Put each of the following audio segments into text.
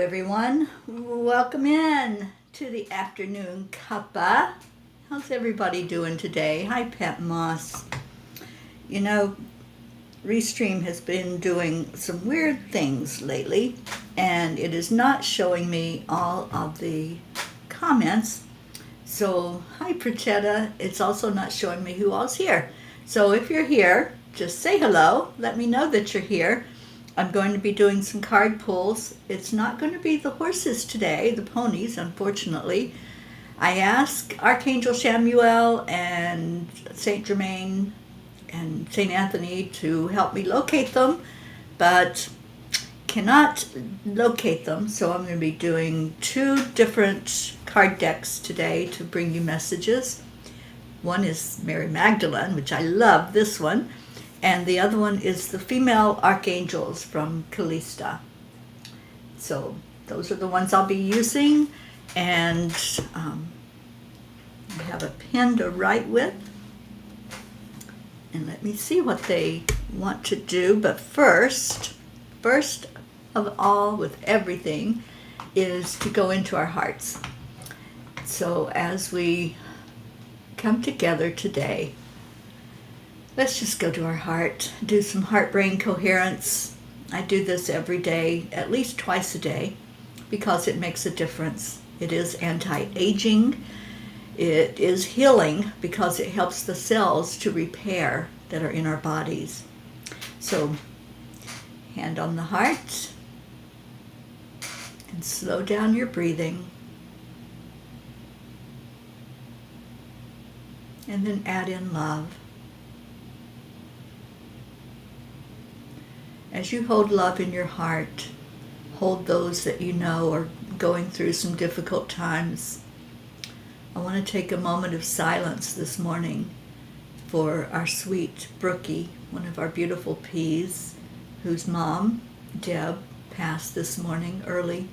everyone. Welcome in to the afternoon Cuppa. How's everybody doing today? Hi, Pat Moss. You know, Restream has been doing some weird things lately, and it is not showing me all of the comments. So, hi, Prachetta. It's also not showing me who all's here. So if you're here, just say hello. Let me know that you're here. I'm going to be doing some card pulls. It's not going to be the horses today, the ponies, unfortunately. I asked Archangel Samuel and Saint Germain and Saint Anthony to help me locate them, but cannot locate them, so I'm going to be doing two different card decks today to bring you messages. One is Mary Magdalene, which I love this one, and the other one is the female archangels from Callista. So those are the ones I'll be using, and I have a pen to write with. And let me see what they want to do. But first of all, with everything, is to go into our hearts. So as we come together today, let's just go to our heart, do some heart-brain coherence. I do this every day, at least twice a day, because it makes a difference. It is anti-aging. It is healing because it helps the cells to repair that are in our bodies. So, hand on the heart, and slow down your breathing. And then add in love. As you hold love in your heart, hold those that you know are going through some difficult times. I want to take a moment of silence this morning for our sweet Brookie, one of our beautiful peas, whose mom, Deb, passed this morning early,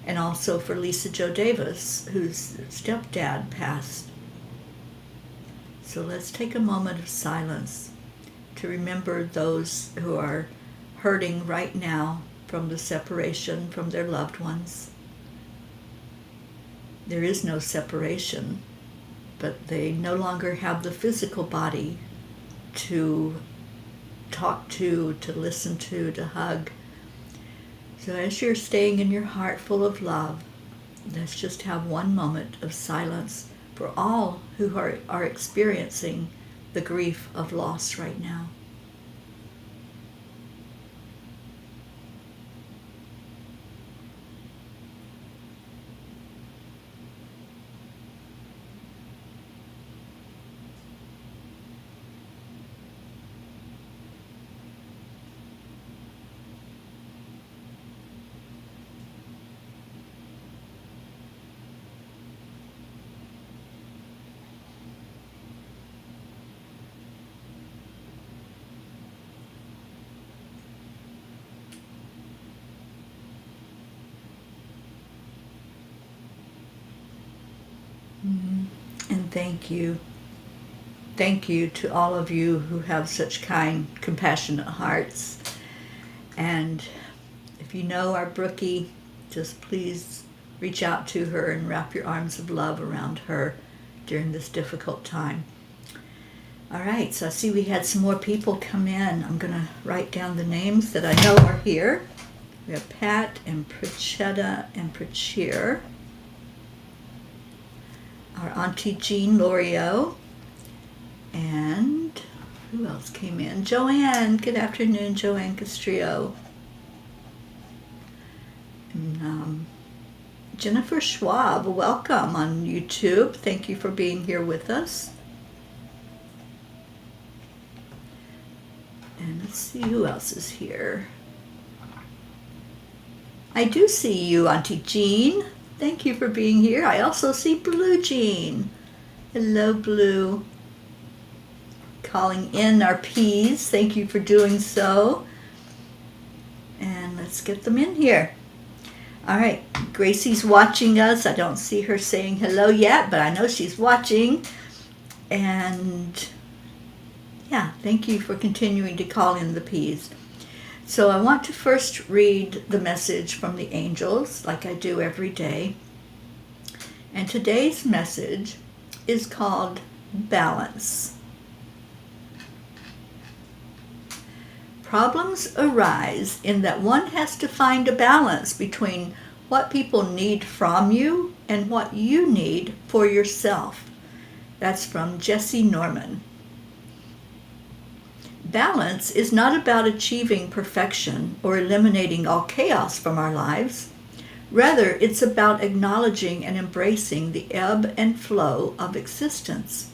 and also for Lisa Jo Davis, whose stepdad passed. So let's take a moment of silence to remember those who are hurting right now from the separation from their loved ones. There is no separation, but they no longer have the physical body to talk to listen to hug. So as you're staying in your heart full of love, let's just have one moment of silence for all who are experiencing the grief of loss right now. And thank you. Thank you to all of you who have such kind, compassionate hearts. And if you know our Brookie, just please reach out to her and wrap your arms of love around her during this difficult time. All right, so I see we had some more people come in. I'm going to write down the names that I know are here. We have Pat and Prachetta and Prachir. Our Auntie Jean Lorio, and who else came in? Joanne. Good afternoon, Joanne Castrillo. And, Jennifer Schwab, welcome on YouTube. Thank you for being here with us. And let's see who else is here. I do see you, Auntie Jean. Thank you for being here. I also see Blue Jean. Hello, Blue. Calling in our peas. Thank you for doing so. And let's get them in here. All right, Gracie's watching us. I don't see her saying hello yet, but I know she's watching. And yeah, thank you for continuing to call in the peas. So I want to first read the message from the angels, like I do every day. And today's message is called Balance. Problems arise in that one has to find a balance between what people need from you and what you need for yourself. That's from Jesse Norman. Balance is not about achieving perfection or eliminating all chaos from our lives. Rather, it's about acknowledging and embracing the ebb and flow of existence.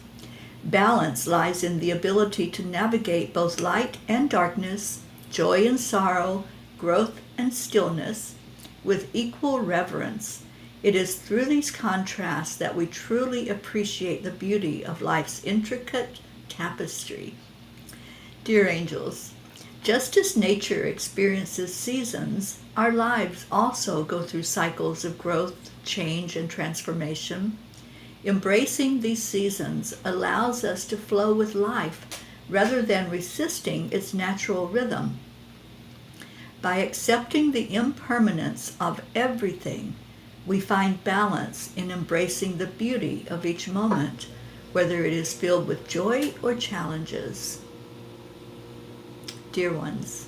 Balance lies in the ability to navigate both light and darkness, joy and sorrow, growth and stillness, with equal reverence. It is through these contrasts that we truly appreciate the beauty of life's intricate tapestry. Dear angels, just as nature experiences seasons, our lives also go through cycles of growth, change, and transformation. Embracing these seasons allows us to flow with life rather than resisting its natural rhythm. By accepting the impermanence of everything, we find balance in embracing the beauty of each moment, whether it is filled with joy or challenges. Dear ones,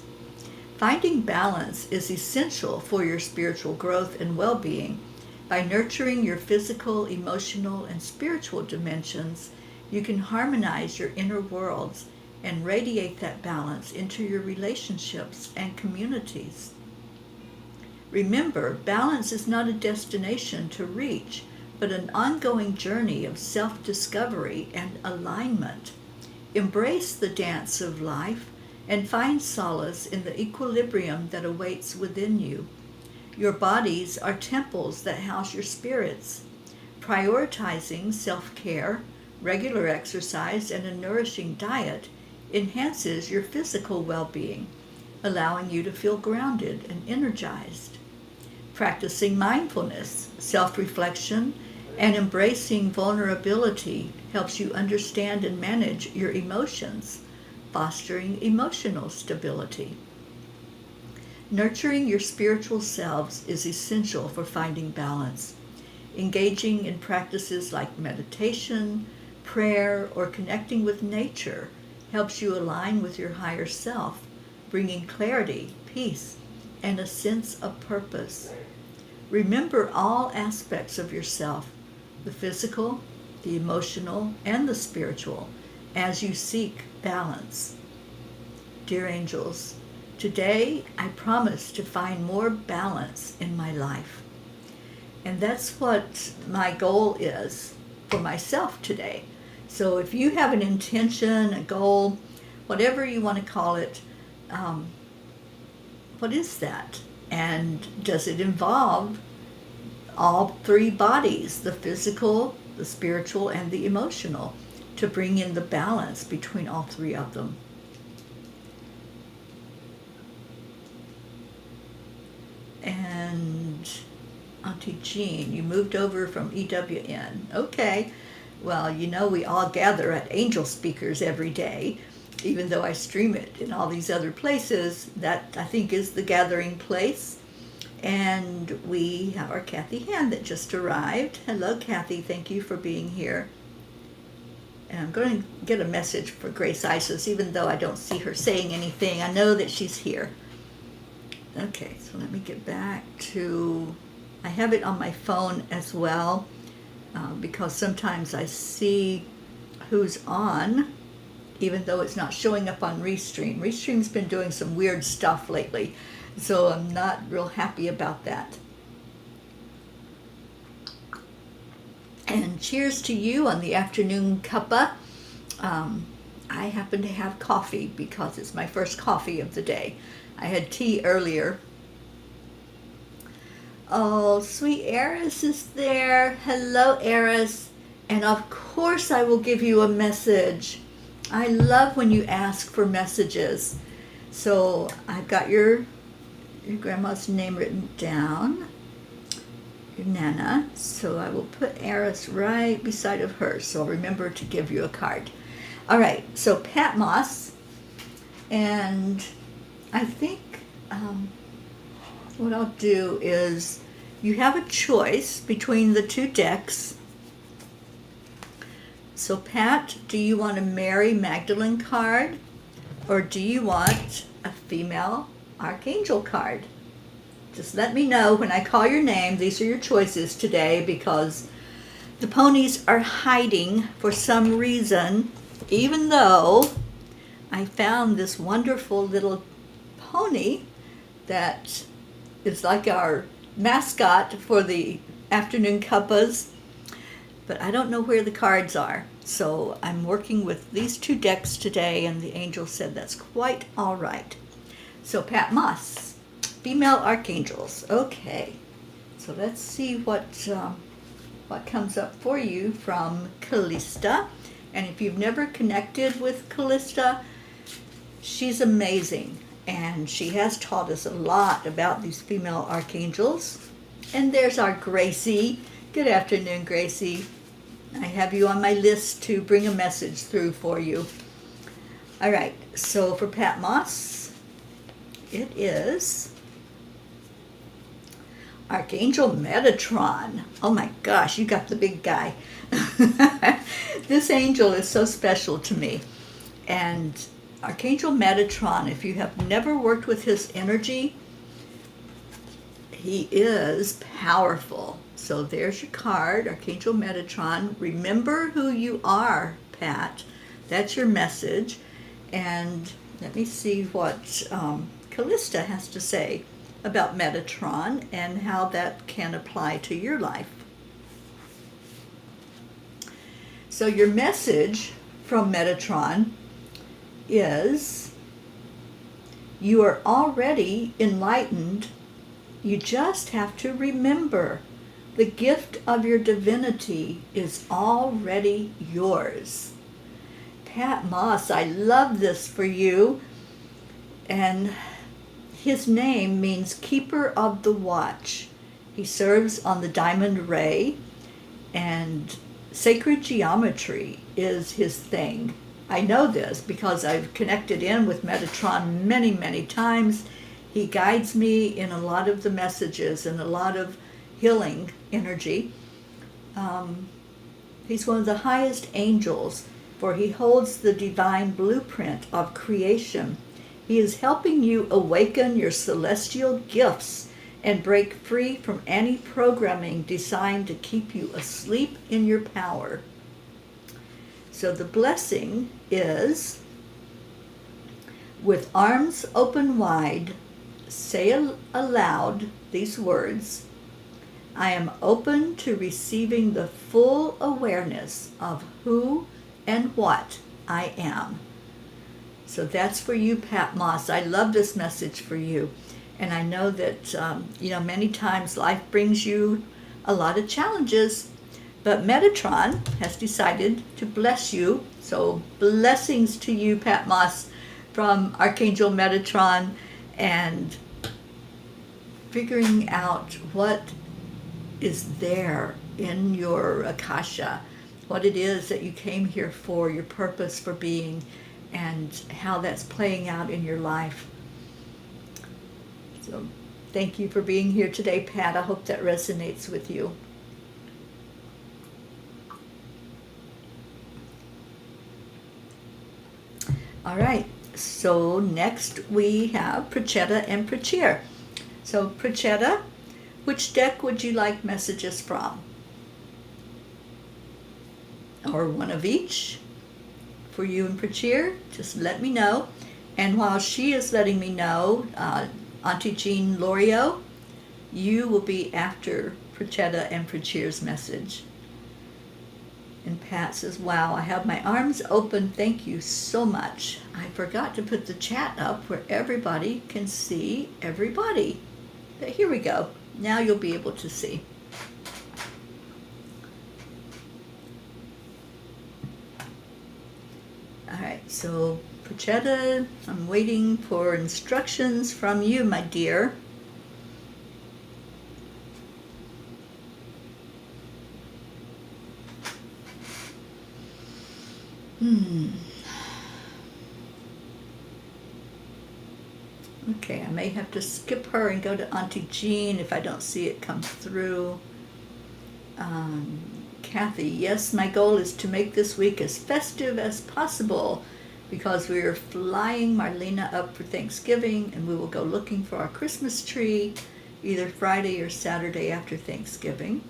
finding balance is essential for your spiritual growth and well-being. By nurturing your physical, emotional, and spiritual dimensions, you can harmonize your inner worlds and radiate that balance into your relationships and communities. Remember, balance is not a destination to reach, but an ongoing journey of self-discovery and alignment. Embrace the dance of life and find solace in the equilibrium that awaits within you. Your bodies are temples that house your spirits. Prioritizing self-care, regular exercise, and a nourishing diet enhances your physical well-being, allowing you to feel grounded and energized. Practicing mindfulness, self-reflection, and embracing vulnerability helps you understand and manage your emotions, fostering emotional stability. Nurturing your spiritual selves is essential for finding balance. Engaging in practices like meditation, prayer, or connecting with nature helps you align with your higher self, bringing clarity, peace, and a sense of purpose. Remember all aspects of yourself, the physical, the emotional, and the spiritual, as you seek balance. Dear angels, today I promise to find more balance in my life. And that's what my goal is for myself today. So if you have an intention, a goal, whatever you want to call it, what is that? And does it involve all three bodies, the physical, the spiritual, and the emotional, to bring in the balance between all three of them? And Auntie Jean, you moved over from EWN. Okay. Well, you know we all gather at Angel Speakers every day, even though I stream it in all these other places. That, I think, is the gathering place. And we have our Kathy Hand that just arrived. Hello, Kathy. Thank you for being here. And I'm going to get a message for Grace Isis, even though I don't see her saying anything. I know that she's here. Okay, so let me get back to, I have it on my phone as well, because sometimes I see who's on, even though it's not showing up on Restream. Restream's been doing some weird stuff lately, so I'm not real happy about that. And cheers to you on the afternoon cuppa. I happen to have coffee because it's my first coffee of the day. I had tea earlier. Oh, sweet Eris is there. Hello, Eris. And of course I will give you a message. I love when you ask for messages. So I've got your grandma's name written down, your Nana. So I will put Eris right beside of her. So I'll remember to give you a card. All right, so Pat Moss, and I think what I'll do is, you have a choice between the two decks. So Pat, do you want a Mary Magdalene card, or do you want a female archangel card? Just let me know when I call your name. These are your choices today, because the ponies are hiding for some reason, even though I found this wonderful little pony that is like our mascot for the afternoon cuppas, but I don't know where the cards are. So I'm working with these two decks today, and the angel said that's quite all right. So Pat Moss, female archangels. Okay, so let's see what comes up for you from Callista. And if you've never connected with Callista, she's amazing, and she has taught us a lot about these female archangels. And there's our Gracie. Good afternoon, Gracie. I have you on my list to bring a message through for you. All right, so for Pat Moss, it is Archangel Metatron. Oh my gosh, you got the big guy. This angel is so special to me. And Archangel Metatron, if you have never worked with his energy, he is powerful. So there's your card, Archangel Metatron. Remember who you are, Pat. That's your message. And let me see what Callista has to say about Metatron and how that can apply to your life. So your message from Metatron is, you are already enlightened. You just have to remember the gift of your divinity is already yours. Pat Moss, I love this for you. And his name means keeper of the watch. He serves on the diamond ray, and sacred geometry is his thing. I know this because I've connected in with Metatron many, many times. He guides me in a lot of the messages and a lot of healing energy. He's one of the highest angels, for he holds the divine blueprint of creation. He is helping you awaken your celestial gifts and break free from any programming designed to keep you asleep in your power. So the blessing is, with arms open wide, say aloud these words: I am open to receiving the full awareness of who and what I am. So that's for you, Pat Moss. I love this message for you. And I know that, many times life brings you a lot of challenges, but Metatron has decided to bless you. So blessings to you, Pat Moss, from Archangel Metatron, and figuring out what is there in your Akasha, what it is that you came here for, your purpose for being, and how that's playing out in your life. So thank you for being here today, Pat. I hope that resonates with you. All right, so next we have Prachetta and Prachir. So Prachetta, which deck would you like messages from? Or one of each? For you and Prachir, just let me know. And while she is letting me know, Auntie Jean Lorio, you will be after Prachetta and Prachir's message. And Pat says, wow, I have my arms open. Thank you so much. I forgot to put the chat up where everybody can see everybody. But here we go. Now you'll be able to see. All right, so Prachetta, I'm waiting for instructions from you, my dear. Okay, I may have to skip her and go to Auntie Jean if I don't see it come through. Kathy, yes, my goal is to make this week as festive as possible because we are flying Marlena up for Thanksgiving and we will go looking for our Christmas tree either Friday or Saturday after Thanksgiving.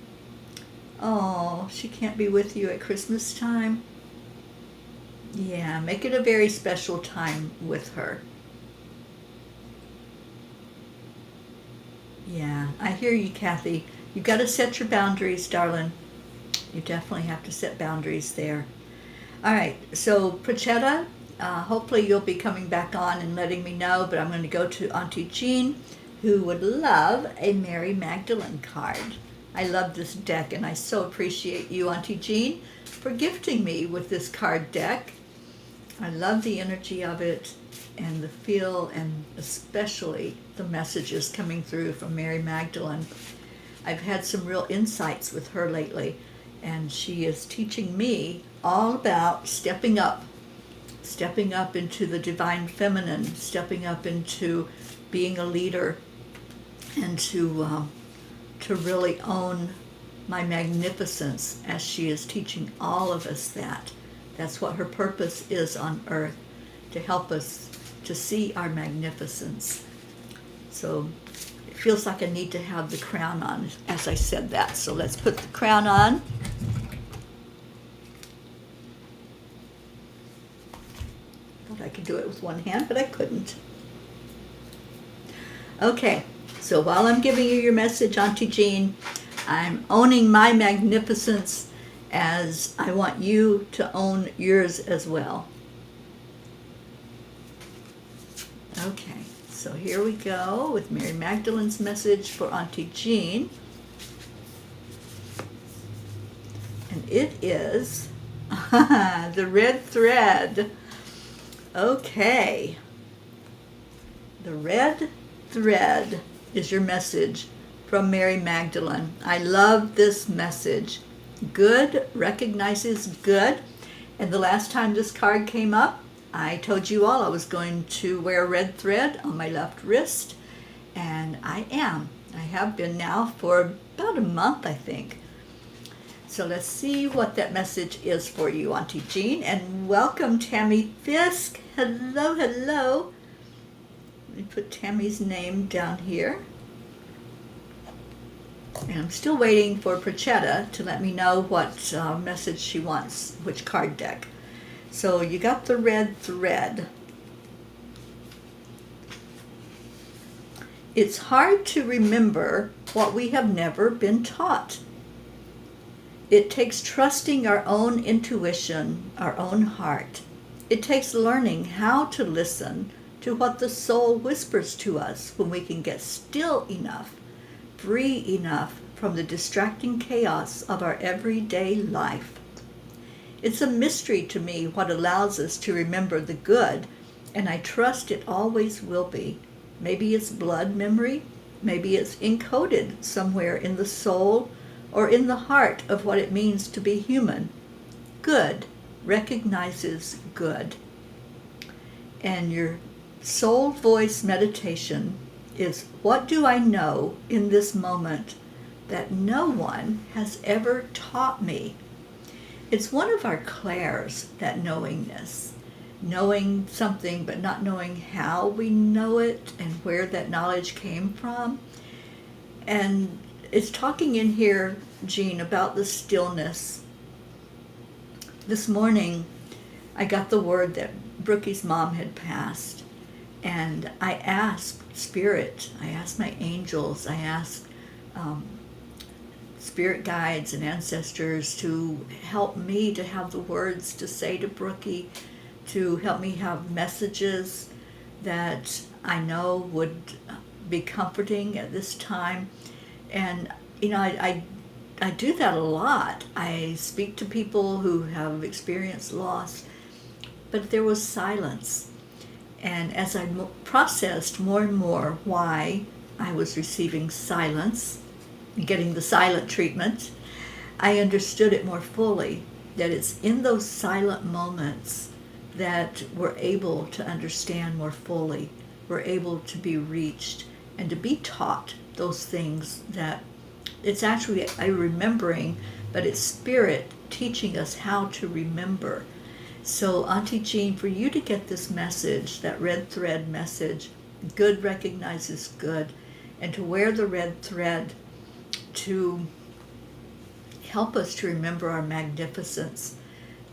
Oh, she can't be with you at Christmas time? Yeah, make it a very special time with her. Yeah, I hear you, Kathy. You got to set your boundaries, darling. You definitely have to set boundaries there. All right, so Prachetta, hopefully you'll be coming back on and letting me know, but I'm going to go to Auntie Jean, who would love a Mary Magdalene card. I love this deck, and I so appreciate you, Auntie Jean, for gifting me with this card deck. I love the energy of it and the feel, and especially the messages coming through from Mary Magdalene. I've had some real insights with her lately, and she is teaching me all about stepping up into the divine feminine, stepping up into being a leader, and to really own my magnificence, as she is teaching all of us that. That's what her purpose is on earth, to help us to see our magnificence. So it feels like I need to have the crown on as I said that. So let's put the crown on. Thought I could do it with one hand, but I couldn't. Okay, so while I'm giving you your message, Auntie Jean, I'm owning my magnificence as I want you to own yours as well. Okay, so here we go with Mary Magdalene's message for Auntie Jean. And it is the red thread. Okay. The red thread is your message from Mary Magdalene. I love this message. Good recognizes good. And the last time this card came up, I told you all I was going to wear red thread on my left wrist, and I am. I have been now for about a month, I think. So let's see what that message is for you, Auntie Jean. And welcome, Tammy Fisk. Hello, hello. Let me put Tammy's name down here. And I'm still waiting for Prachetta to let me know what message she wants, which card deck. So you got the red thread. It's hard to remember what we have never been taught. It takes trusting our own intuition, our own heart. It takes learning how to listen to what the soul whispers to us when we can get still enough, free enough from the distracting chaos of our everyday life. It's a mystery to me what allows us to remember the good, and I trust it always will be. Maybe it's blood memory, maybe it's encoded somewhere in the soul or in the heart of what it means to be human. Good recognizes good. And your soul voice meditation is, what do I know in this moment that no one has ever taught me? It's one of our clairs, that knowingness. Knowing something but not knowing how we know it and where that knowledge came from. And it's talking in here, Jean, about the stillness. This morning, I got the word that Brookie's mom had passed. And I asked Spirit, I asked my angels, I asked spirit guides and ancestors to help me to have the words to say to Brookie, to help me have messages that I know would be comforting at this time. And, you know, I do that a lot. I speak to people who have experienced loss, but there was silence. And as I processed more and more why I was receiving silence, getting the silent treatment, I understood it more fully, that it's in those silent moments that we're able to understand more fully we're able to be reached and to be taught those things that it's actually a remembering, but it's spirit teaching us how to remember. So Auntie Jean, for you to get this message, that red thread message, good recognizes good, and to wear the red thread to help us to remember our magnificence,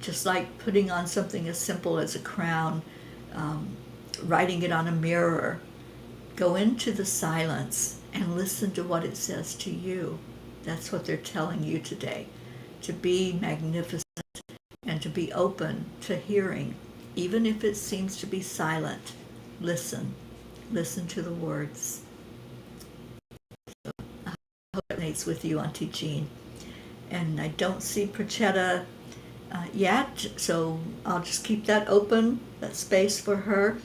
just like putting on something as simple as a crown, writing it on a mirror. Go into the silence and listen to what it says to you. That's what they're telling you today, to be magnificent and to be open to hearing, even if it seems to be silent. Listen to the words. So I hope it resonates with you, Auntie Jean. And I don't see Prachetta yet, so I'll just keep that open, that space for her.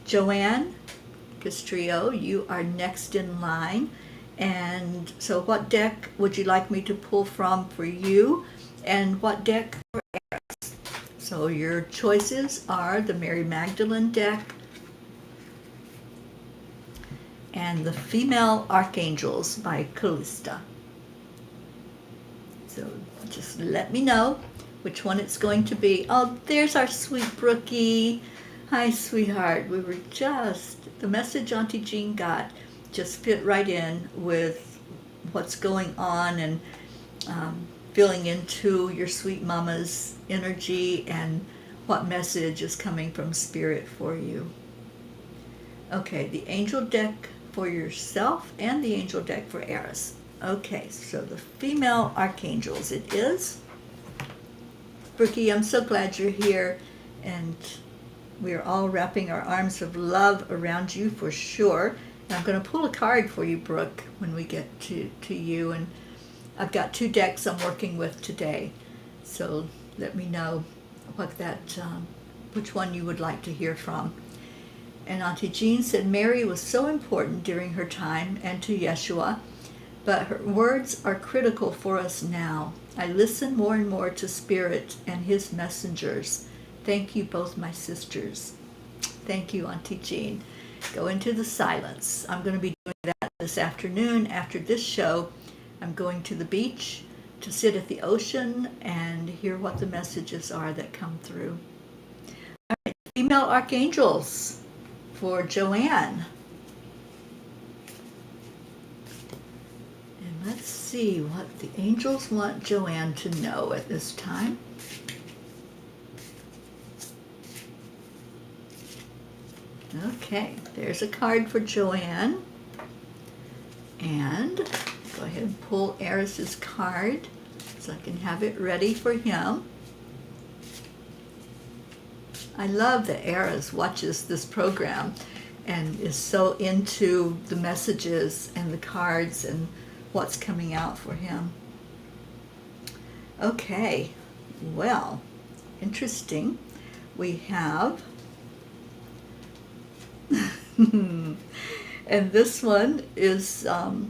Joanne Castrillo, you are next in line. And so what deck would you like me to pull from for you? And what deck for Eris? So your choices are the Mary Magdalene deck and the Female Archangels by Callista. So just let me know which one it's going to be. Oh, there's our sweet Brookie. Hi, sweetheart. We were just, the message Auntie Jean got just fit right in with what's going on, and feeling into your sweet mama's energy and what message is coming from Spirit for you. Okay, the angel deck for yourself and the angel deck for Eris. Okay, so the Female Archangels it is. Brookie, I'm so glad you're here, and we're all wrapping our arms of love around you for sure. And I'm going to pull a card for you, Brooke, when we get to you. And I've got 2 decks I'm working with today, so let me know what which one you would like to hear from. And Auntie Jean said Mary was so important during her time and to Yeshua, but her words are critical for us now. I listen more and more to Spirit and his messengers. Thank you, both my sisters. Thank you, Auntie Jean. Go into the silence. I'm going to be doing that this afternoon after this show. I'm going to the beach to sit at the ocean and hear what the messages are that come through. All right, Female Archangels for Joanne. And let's see what the angels want Joanne to know at this time. Okay, there's a card for Joanne. And go ahead and pull Eris's card so I can have it ready for him. I love that Eris watches this program and is so into the messages and the cards and what's coming out for him. Okay, well, interesting. We have and this one is wow,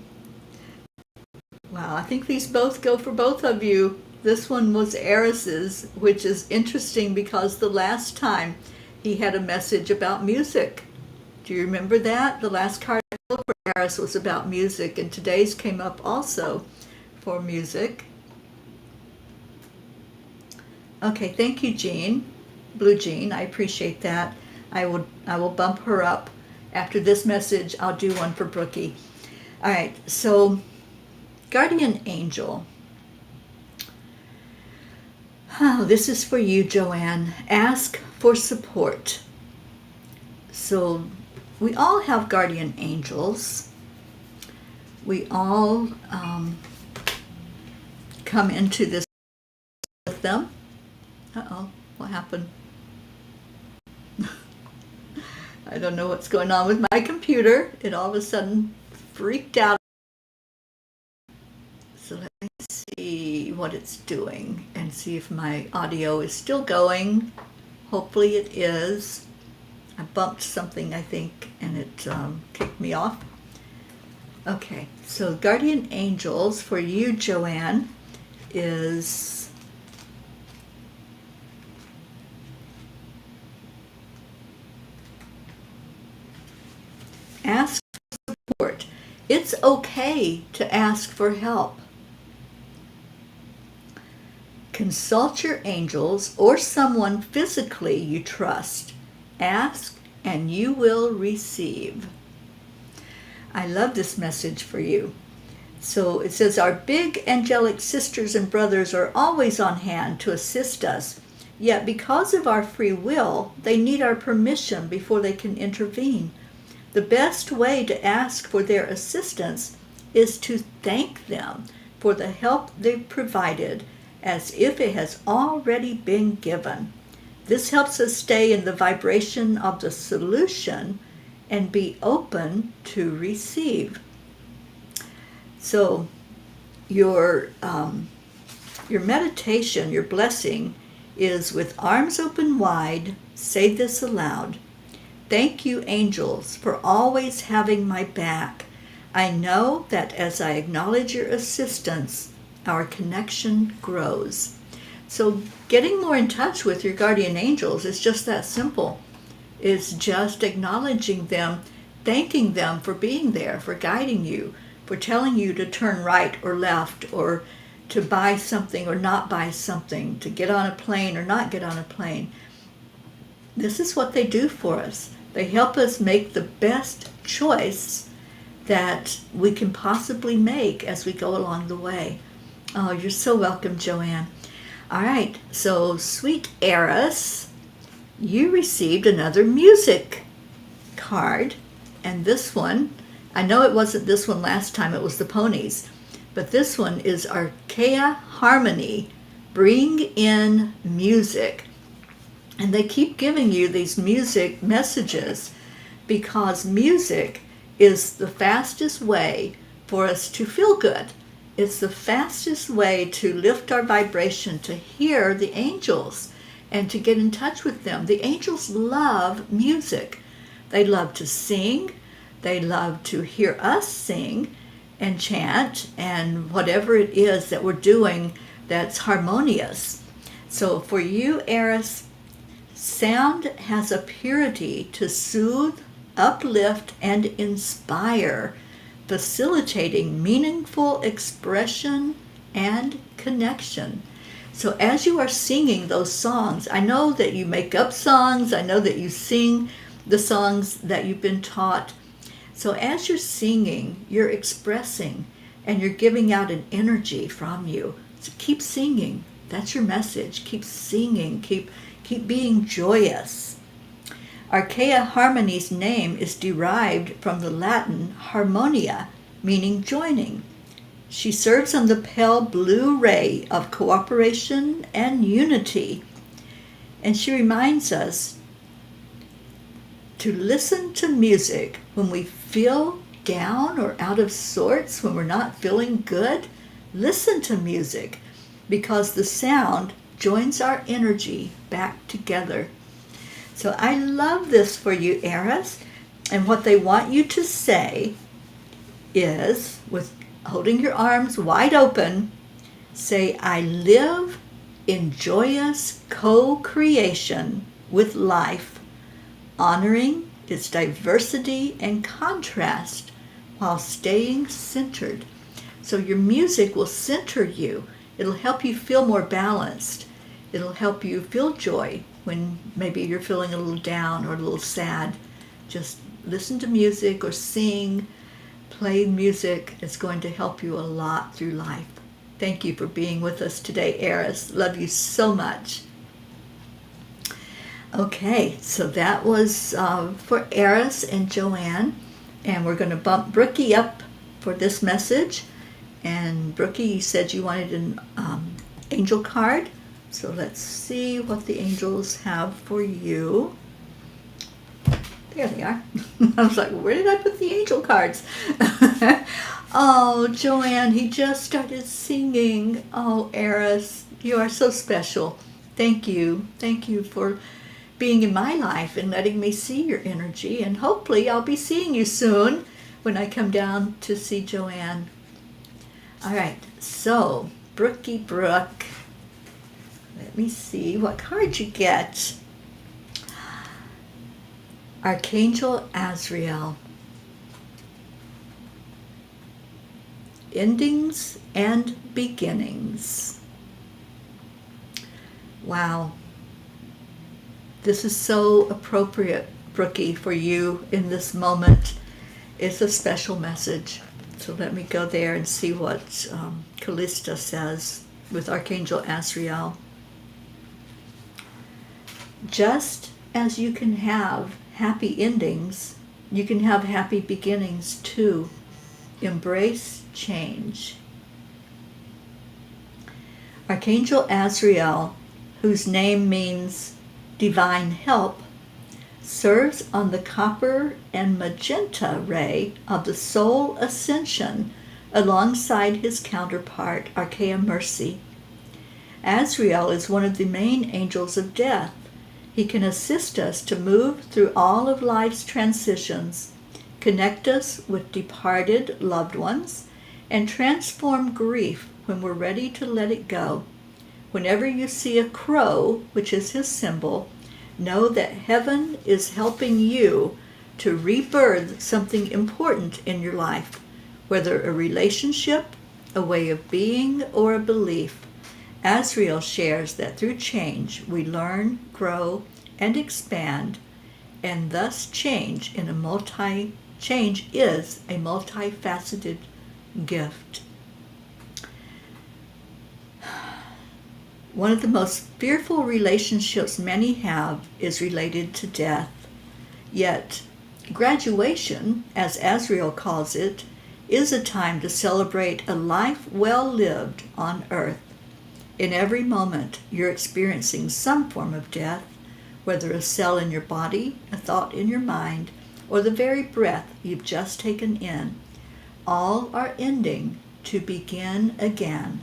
I think these both go for both of you. This one was Eris's, which is interesting because the last time he had a message about music. Do you remember that? The last card I pulled for Eris was about music, and today's came up also for music. Okay, thank you, Jean. Blue Jean, I appreciate that. I will bump her up. After this message, I'll do one for Brookie. All right, so Guardian Angel. Oh, this is for you, Joanne. Ask for support. So we all have guardian angels. We all come into this with them. Uh-oh, what happened? I don't know what's going on with my computer. It all of a sudden freaked out. So let me see what it's doing and see if my audio is still going. Hopefully it is. I bumped something, I think, and it kicked me off. Okay, so Guardian Angels for you, Joanne, is Ask for support. It's okay to ask for help. Consult your angels or someone physically you trust. Ask and you will receive. I love this message for you. So it says, our big angelic sisters and brothers are always on hand to assist us. Yet because of our free will, they need our permission before they can intervene. The best way to ask for their assistance is to thank them for the help they've provided as if it has already been given. This helps us stay in the vibration of the solution and be open to receive. So your meditation, your blessing, is with arms open wide. Say this aloud. Thank you, angels, for always having my back. I know that as I acknowledge your assistance, our connection grows. So getting more in touch with your guardian angels is just that simple. It's just acknowledging them, thanking them for being there, for guiding you, for telling you to turn right or left, or to buy something or not buy something, to get on a plane or not get on a plane. This is what they do for us. They help us make the best choice that we can possibly make as we go along the way. Oh, you're so welcome, Joanne. All right, so sweet Eris, you received another music card, and this one, I know it wasn't this one last time, it was the ponies, but this one is Archaea Harmony, bring in music. And they keep giving you these music messages because music is the fastest way for us to feel good. It's the fastest way to lift our vibration, to hear the angels and to get in touch with them. The angels love music. They love to sing. They love to hear us sing and chant and whatever it is that we're doing that's harmonious. So for you, Eris, sound has a purity to soothe, uplift, and inspire, facilitating meaningful expression and connection. So as you are singing those songs, I know that you make up songs, I know that you sing the songs that you've been taught. So as you're singing, you're expressing and you're giving out an energy from you. So keep singing. That's your message. Keep singing. Keep being joyous. Archaea Harmony's name is derived from the Latin harmonia, meaning joining. She serves on the pale blue ray of cooperation and unity. And she reminds us to listen to music when we feel down or out of sorts, when we're not feeling good. Listen to music because the sound joins our energy back together. So I love this for you, Eris. And what they want you to say is, with holding your arms wide open, say, I live in joyous co-creation with life, honoring its diversity and contrast while staying centered. So your music will center you. It'll help you feel more balanced. It'll help you feel joy when maybe you're feeling a little down or a little sad. Just listen to music or sing, play music. It's going to help you a lot through life. Thank you for being with us today, Eris. Love you so much. Okay, so that was for Eris and Joanne. And we're going to bump Brookie up for this message. And Brookie, you said you wanted an angel card. So let's see what the angels have for you. There they are. I was like, where did I put the angel cards? Oh, Joanne, he just started singing. Oh, Eris, you are so special. Thank you. Thank you for being in my life and letting me see your energy. And hopefully I'll be seeing you soon when I come down to see Joanne. All right, so Brookie Brooke. Let me see what card you get. Archangel Azrael. endings and beginnings. Wow. This is so appropriate, Brookie, for you in this moment. It's a special message. So let me go there and see what Callista says with Archangel Azrael. Just as you can have happy endings, you can have happy beginnings too. Embrace change. Archangel Azrael, whose name means divine help, serves on the copper and magenta ray of the soul ascension alongside his counterpart, Archaea Mercy. Azrael is one of the main angels of death. He can assist us to move through all of life's transitions, connect us with departed loved ones, and transform grief when we're ready to let it go. Whenever you see a crow, which is his symbol, know that heaven is helping you to rebirth something important in your life, whether a relationship, a way of being, or a belief. Azrael shares that through change we learn, grow, and expand, and thus change is a multifaceted gift. One of the most fearful relationships many have is related to death. Yet, graduation, as Azrael calls it, is a time to celebrate a life well lived on earth. In every moment, you're experiencing some form of death, whether a cell in your body, a thought in your mind, or the very breath you've just taken in. All are ending to begin again.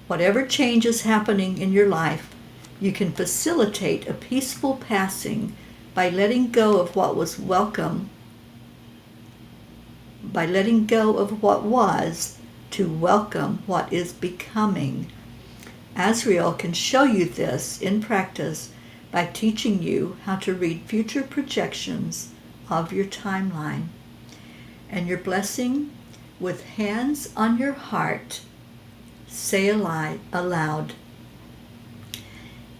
Whatever change is happening in your life, you can facilitate a peaceful passing by letting go of what was welcome, by letting go of what was to welcome what is becoming. Azrael can show you this in practice by teaching you how to read future projections of your timeline. And your blessing, with hands on your heart, say aloud,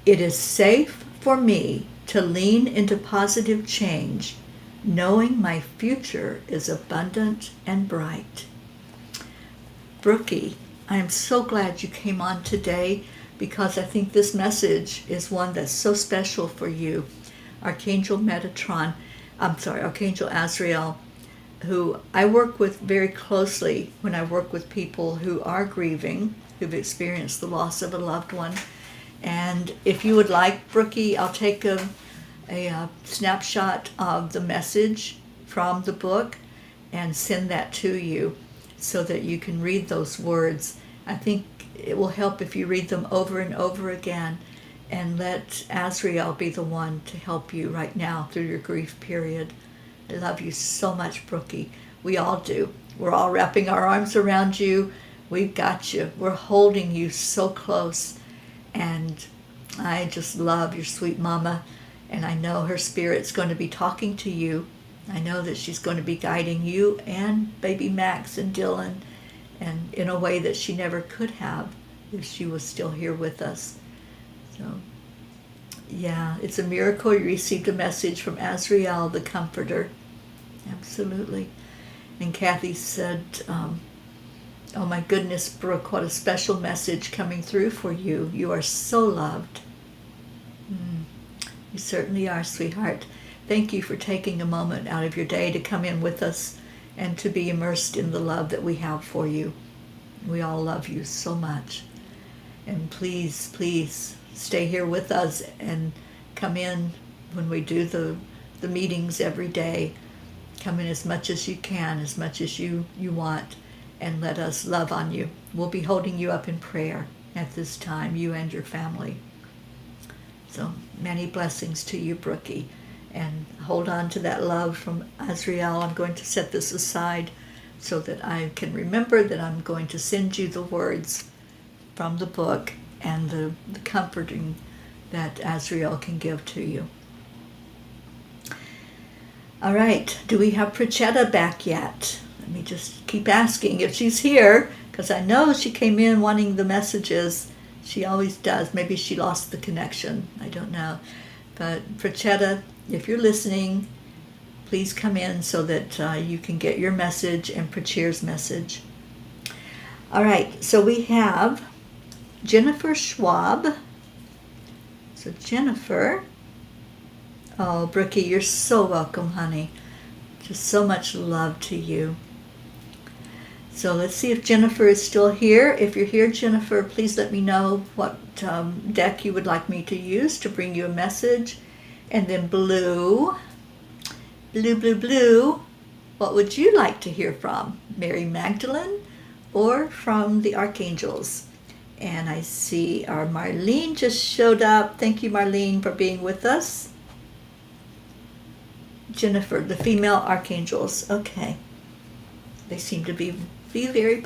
"It is safe for me to lean into positive change, knowing my future is abundant and bright." Brookie, I am so glad you came on today because I think this message is one that's so special for you. Archangel Azrael, who I work with very closely when I work with people who are grieving, who've experienced the loss of a loved one. And if you would like, Brookie, I'll take a snapshot of the message from the book and send that to you so that you can read those words. I think it will help if you read them over and over again and let Azrael be the one to help you right now through your grief period. I love you so much, Brookie. We all do. We're all wrapping our arms around you. We've got you. We're holding you so close. And I just love your sweet mama. And I know her spirit's going to be talking to you. I know that she's going to be guiding you and baby Max and Dylan, and in a way that she never could have if she was still here with us. So, yeah, it's a miracle you received a message from Azrael, the Comforter. Absolutely. And Kathy said, oh my goodness, Brooke, what a special message coming through for you. You are so loved. You certainly are, sweetheart. Thank you for taking a moment out of your day to come in with us and to be immersed in the love that we have for you. We all love you so much. And please, please stay here with us and come in when we do the meetings every day. Come in as much as you can, as much as you want, and let us love on you. We'll be holding you up in prayer at this time, you and your family. So many blessings to you, Brookie. And hold on to that love from Azrael. I'm going to set this aside so that I can remember that I'm going to send you the words from the book and the comforting that Azrael can give to you. All right, do we have Prachetta back yet? Let me just keep asking if she's here, because I know she came in wanting the messages. She always does. Maybe she lost the connection. I don't know. But Prachetta, if you're listening, please come in so that you can get your message and Pracher's message. All right, so we have Jennifer Schwab. So Jennifer, oh, Brookie, you're so welcome, honey. Just so much love to you. So let's see if Jennifer is still here. If you're here, Jennifer, please let me know what deck you would like me to use to bring you a message. And then Blue, what would you like to hear from? Mary Magdalene or from the Archangels? And I see our Marlene just showed up. Thank you, Marlene, for being with us. Jennifer, the female archangels. Okay. They seem to be very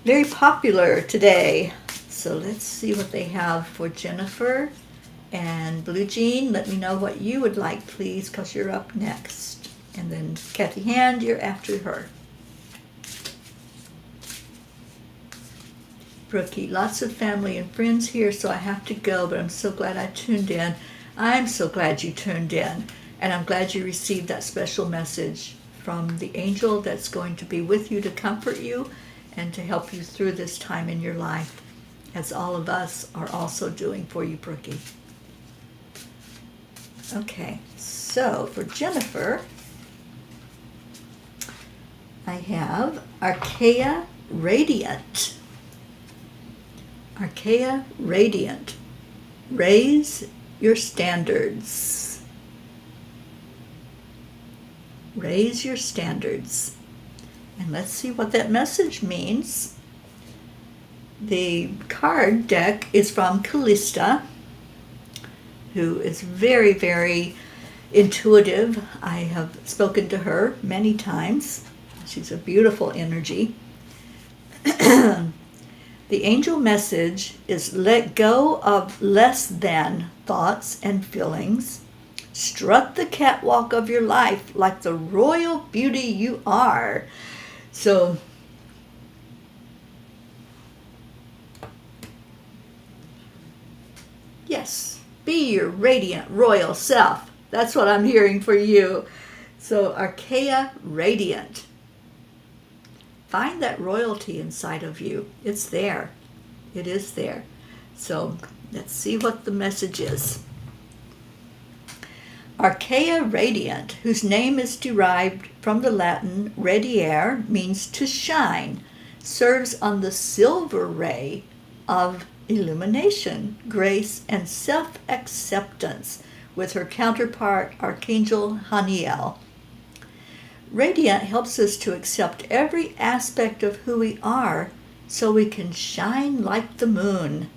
very popular today. So let's see what they have for Jennifer. And Blue Jean, let me know what you would like, please, because you're up next. And then Kathy Hand, you're after her. Brookie, lots of family and friends here, so I have to go, but I'm so glad I tuned in. I'm so glad you tuned in, and I'm glad you received that special message from the angel that's going to be with you to comfort you and to help you through this time in your life, as all of us are also doing for you, Brookie. Okay, so for Jennifer, I have Archaea Radiant. Archaea Radiant. Raise your standards. Raise your standards. And let's see what that message means. The card deck is from Callista, who is very, very intuitive. I have spoken to her many times. She's a beautiful energy. The angel message is let go of less than thoughts and feelings. Strut the catwalk of your life like the royal beauty you are. So, yes, be your radiant royal self. That's what I'm hearing for you. So, Archaea Radiant. Find that royalty inside of you. It's there. It is there. So let's see what the message is. Archaea Radiant, whose name is derived from the Latin radiare, means to shine, serves on the silver ray of illumination, grace, and self-acceptance with her counterpart, Archangel Haniel. Radiant helps us to accept every aspect of who we are so we can shine like the moon.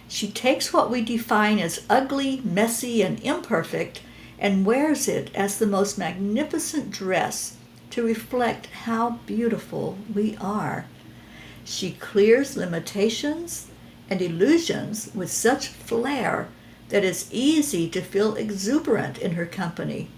She takes what we define as ugly, messy, and imperfect and wears it as the most magnificent dress to reflect how beautiful we are. She clears limitations and illusions with such flair that it's easy to feel exuberant in her company.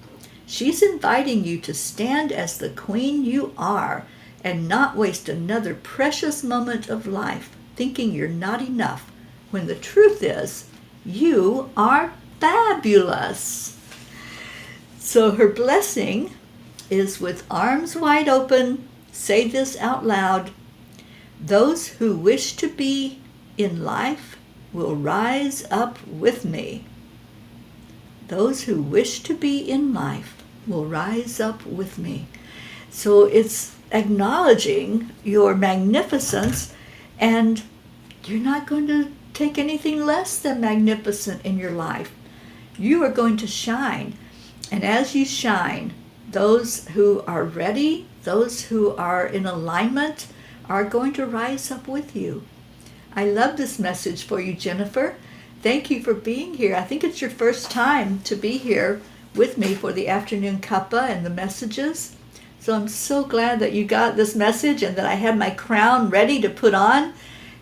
She's inviting you to stand as the queen you are and not waste another precious moment of life thinking you're not enough, when the truth is, you are fabulous. So her blessing is with arms wide open. Say this out loud. Those who wish to be in life will rise up with me. Those who wish to be in life will rise up with me. So it's acknowledging your magnificence, and you're not going to take anything less than magnificent in your life. You are going to shine. And as you shine, those who are ready, those who are in alignment, are going to rise up with you. I love this message for you, Jennifer. Thank you for being here. I think it's your first time to be here with me for the afternoon cuppa and the messages. So I'm so glad that you got this message and that I had my crown ready to put on.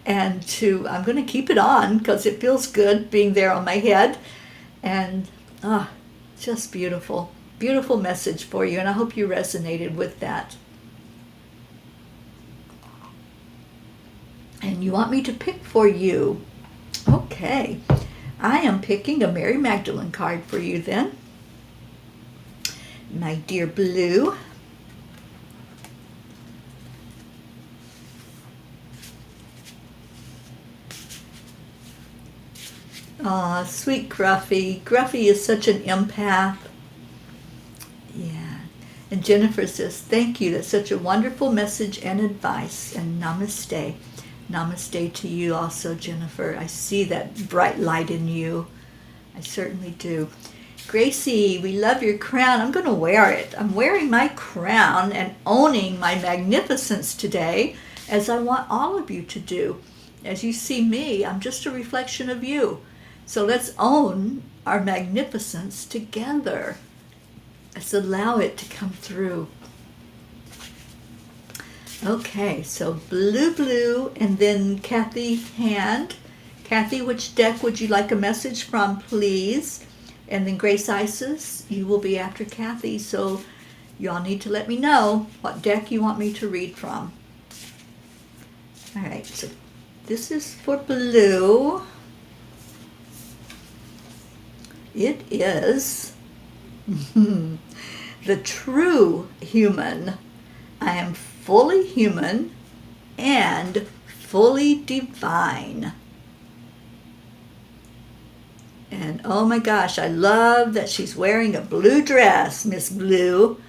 And I'm going to keep it on because it feels good being there on my head. And just beautiful. Beautiful message for you, and I hope you resonated with that. And you want me to pick for you? Okay. I am picking a Mary Magdalene card for you then. My dear Blue. Aw, sweet Gruffy. Gruffy is such an empath. Yeah. And Jennifer says, thank you. That's such a wonderful message and advice. And namaste. Namaste to you also, Jennifer. I see that bright light in you. I certainly do. Gracie, we love your crown. I'm going to wear it. I'm wearing my crown and owning my magnificence today, as I want all of you to do. As you see me, I'm just a reflection of you. So let's own our magnificence together. Let's allow it to come through. Okay, so blue, and then Kathy Hand. Kathy, which deck would you like a message from, please? And then Grace Isis, you will be after Kathy, so y'all need to let me know what deck you want me to read from. All right, so this is for blue. It is the true human. I am fully human and fully divine. And oh my gosh, I love that she's wearing a blue dress, Miss Blue.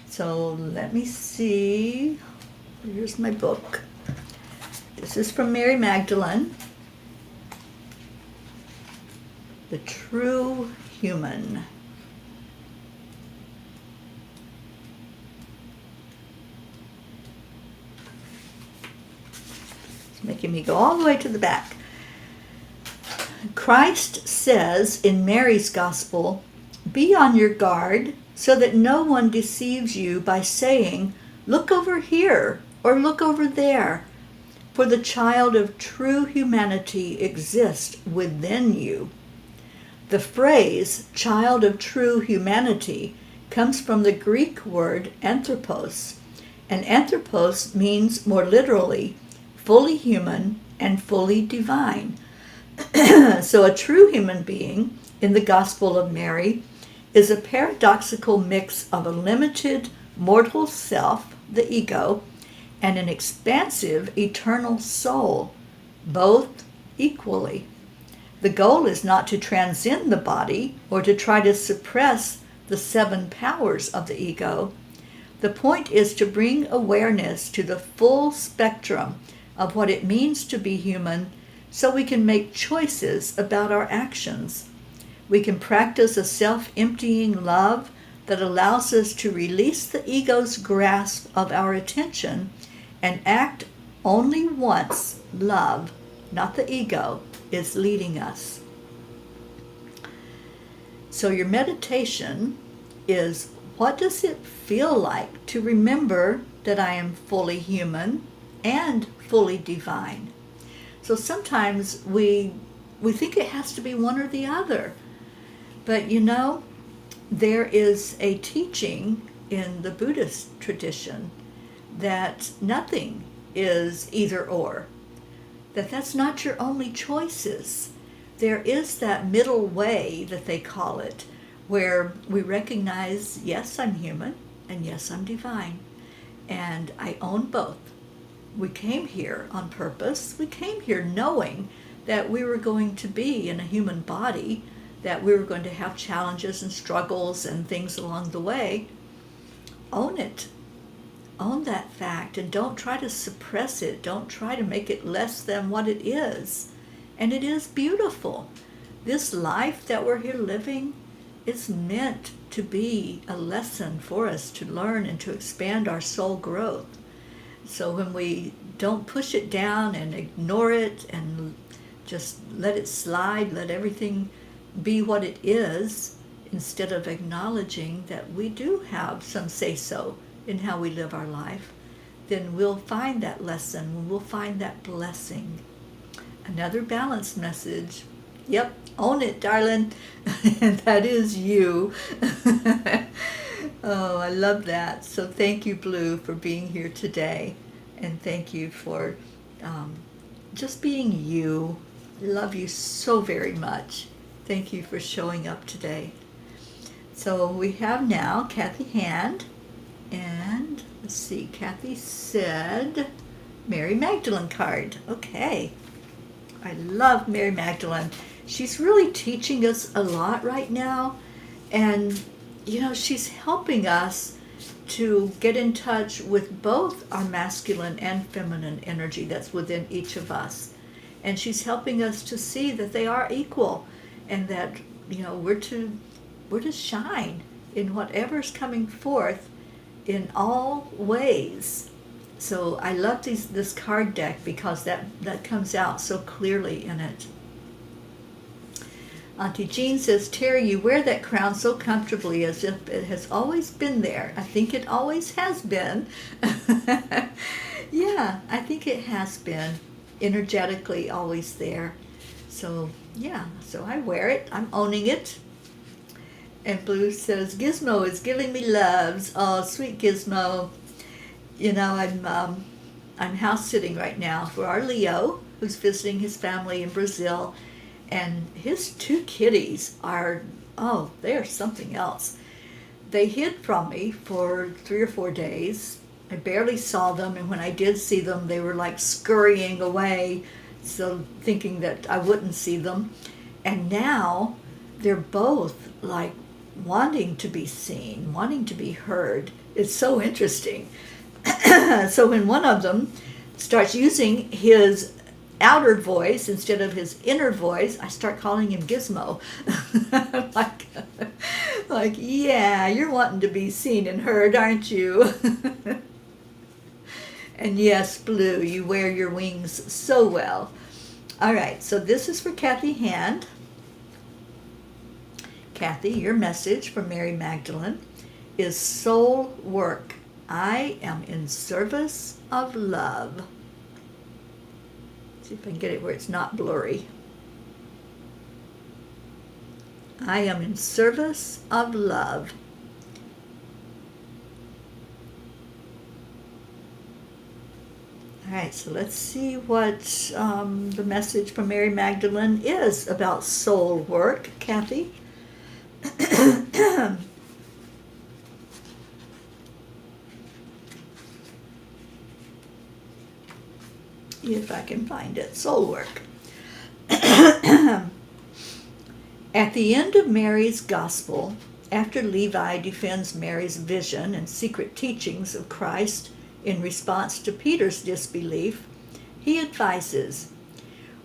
So let me see. Here's my book. This is from Mary Magdalene. The true human. Making me go all the way to the back. Christ says in Mary's Gospel, be on your guard so that no one deceives you by saying, look over here or look over there, for the child of true humanity exists within you. The phrase child of true humanity comes from the Greek word anthropos, and anthropos means more literally fully human and fully divine. So a true human being in the Gospel of Mary is a paradoxical mix of a limited mortal self, the ego, and an expansive eternal soul, both equally. The goal is not to transcend the body or to try to suppress the 7 powers of the ego. The point is to bring awareness to the full spectrum of what it means to be human, so we can make choices about our actions. We can practice a self-emptying love that allows us to release the ego's grasp of our attention and act only once love, not the ego, is leading us. So your meditation is, what does it feel like to remember that I am fully human and fully divine? So sometimes we think it has to be one or the other. But you know, there is a teaching in the Buddhist tradition that nothing is either or. That's not your only choices. There is that middle way that they call it, where we recognize, yes, I'm human, and yes, I'm divine, and I own both. We came here on purpose. We came here knowing that we were going to be in a human body, that we were going to have challenges and struggles and things along the way. Own it. Own that fact, and don't try to suppress it. Don't try to make it less than what it is. And it is beautiful. This life that we're here living is meant to be a lesson for us to learn and to expand our soul growth. So when we don't push it down and ignore it and just let it slide, let everything be what it is, instead of acknowledging that we do have some say-so in how we live our life, then we'll find that lesson, we'll find that blessing. Another balanced message Yep, own it, darling. And that is you. Oh, I love that. So thank you, Blue, for being here today. And thank you for um, just being you. I love you so very much. Thank you for showing up today. So we have now Kathy Hand. And let's see, Kathy said Mary Magdalene card. Okay. I love Mary Magdalene. She's really teaching us a lot right now. And, you know, she's helping us to get in touch with both our masculine and feminine energy that's within each of us. And she's helping us to see that they are equal and that, you know, we're to shine in whatever's coming forth in all ways. So I love this card deck because that comes out so clearly in it. Auntie Jean says, Terry, you wear that crown so comfortably as if it has always been there. I think it always has been. Yeah, I think it has been energetically always there. So yeah, so I wear it. I'm owning it. And Blue says, Gizmo is giving me loves. Oh, sweet Gizmo. You know, I'm house sitting right now for our Leo, who's visiting his family in Brazil. And his two kitties are, oh, they are something else. They hid from me for 3 or 4 days. I barely saw them, and when I did see them, they were like scurrying away, so thinking that I wouldn't see them. And now they're both like wanting to be seen, wanting to be heard. It's so interesting. So when one of them starts using his outer voice instead of his inner voice, I start calling him Gizmo. like, yeah, you're wanting to be seen and heard, aren't you? And yes, Blue, you wear your wings so well. All right, so this is for Kathy Hand. Kathy, your message from Mary Magdalene is soul work. I am in service of love. See if I can get it where it's not blurry. I am in service of love. All right, so let's see what the message from Mary Magdalene is about soul work. Kathy? If I can find it. Soul work. At the end of Mary's gospel, after Levi defends Mary's vision and secret teachings of Christ in response to Peter's disbelief, he advises,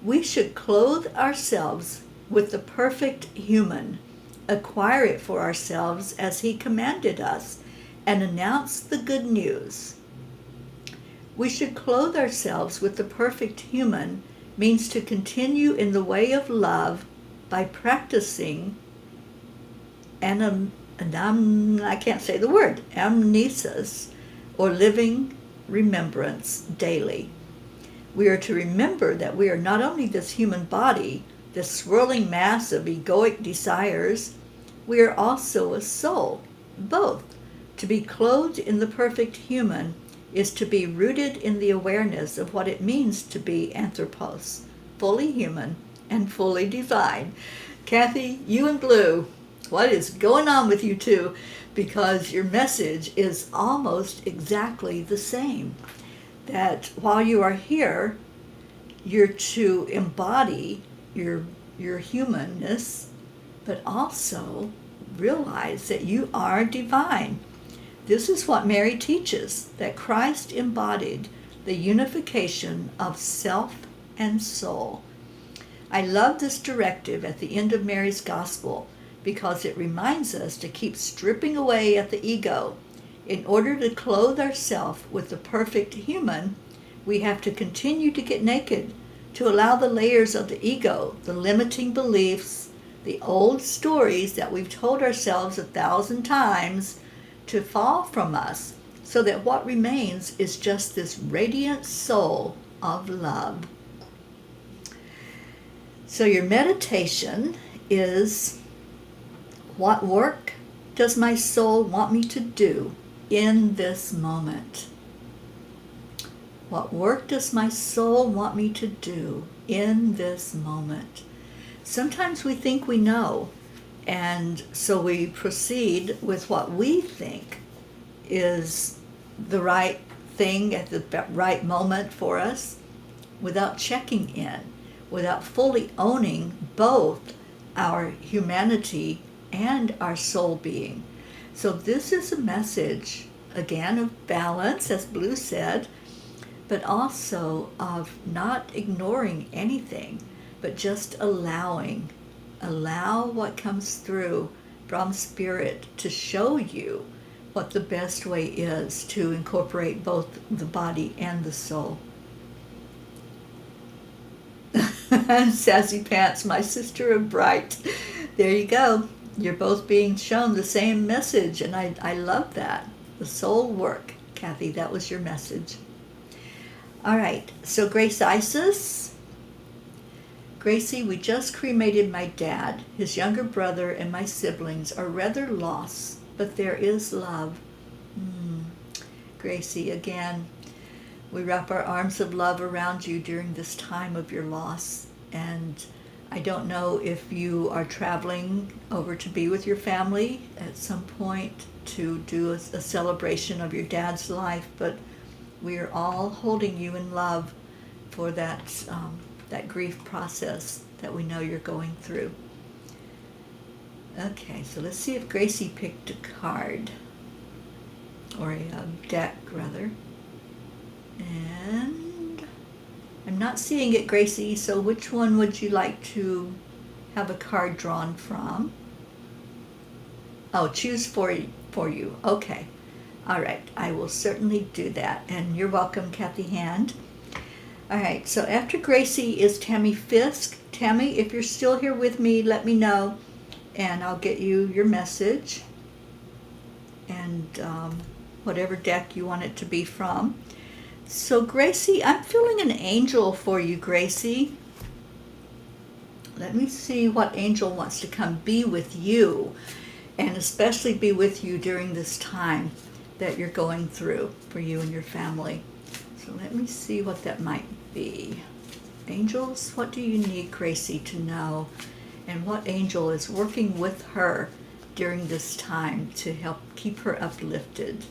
we should clothe ourselves with the perfect human, acquire it for ourselves as he commanded us, and announce the good news. We should clothe ourselves with the perfect human means to continue in the way of love by practicing I can't say the word, amnesis, or living remembrance daily. We are to remember that we are not only this human body, this swirling mass of egoic desires, we are also a soul, both. To be clothed in the perfect human is to be rooted in the awareness of what it means to be anthropos, fully human and fully divine. Kathy, you and Blue, what is going on with you two? Because your message is almost exactly the same. That while you are here, you're to embody your humanness, but also realize that you are divine. This is what Mary teaches, that Christ embodied the unification of self and soul. I love this directive at the end of Mary's gospel because it reminds us to keep stripping away at the ego. In order to clothe ourselves with the perfect human, we have to continue to get naked, to allow the layers of the ego, the limiting beliefs, the old stories that we've told ourselves 1,000 times, to fall from us, so that what remains is just this radiant soul of love. So your meditation is, what work does my soul want me to do in this moment? What work does my soul want me to do in this moment? Sometimes we think we know, and so we proceed with what we think is the right thing at the right moment for us, without checking in, without fully owning both our humanity and our soul being. So this is a message, again, of balance, as Blue said, but also of not ignoring anything, but just allowing. Allow what comes through from Spirit to show you what the best way is to incorporate both the body and the soul. Sassy Pants, my sister of bright. There you go. You're both being shown the same message, and I love that. The soul work. Kathy, that was your message. All right, so Grace Isis. Gracie, we just cremated my dad. His younger brother and my siblings are rather lost, but there is love. Gracie, again, we wrap our arms of love around you during this time of your loss. And I don't know if you are traveling over to be with your family at some point to do a celebration of your dad's life, but we are all holding you in love for that grief process that we know you're going through. Okay, so let's see if Gracie picked a card, or a deck rather. And I'm not seeing it, Gracie, so which one would you like to have a card drawn from? Oh, choose for you. Okay. All right, I will certainly do that. And you're welcome, Kathy Hand. All right, so after Gracie is Tammy Fisk. Tammy, if you're still here with me, let me know, and I'll get you your message and whatever deck you want it to be from. So Gracie, I'm feeling an angel for you, Gracie. Let me see what angel wants to come be with you, and especially be with you during this time that you're going through for you and your family. So let me see what that might be. Angels, what do you need Gracie to know? And what angel is working with her during this time to help keep her uplifted?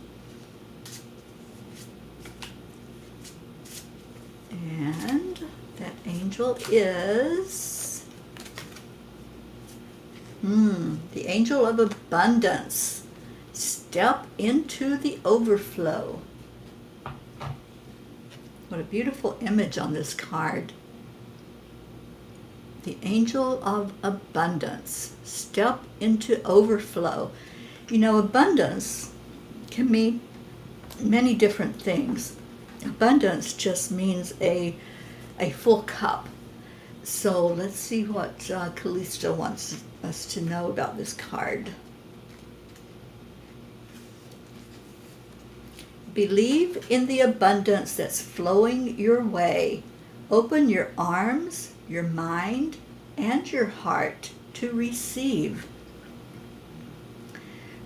And that angel is the angel of abundance. Step into the overflow. What a beautiful image on this card. The angel of abundance. Step into overflow. You know, abundance can mean many different things. Abundance just means a full cup. So let's see what Callisto wants us to know about this card. Believe in the abundance that's flowing your way. Open your arms, your mind, and your heart to receive.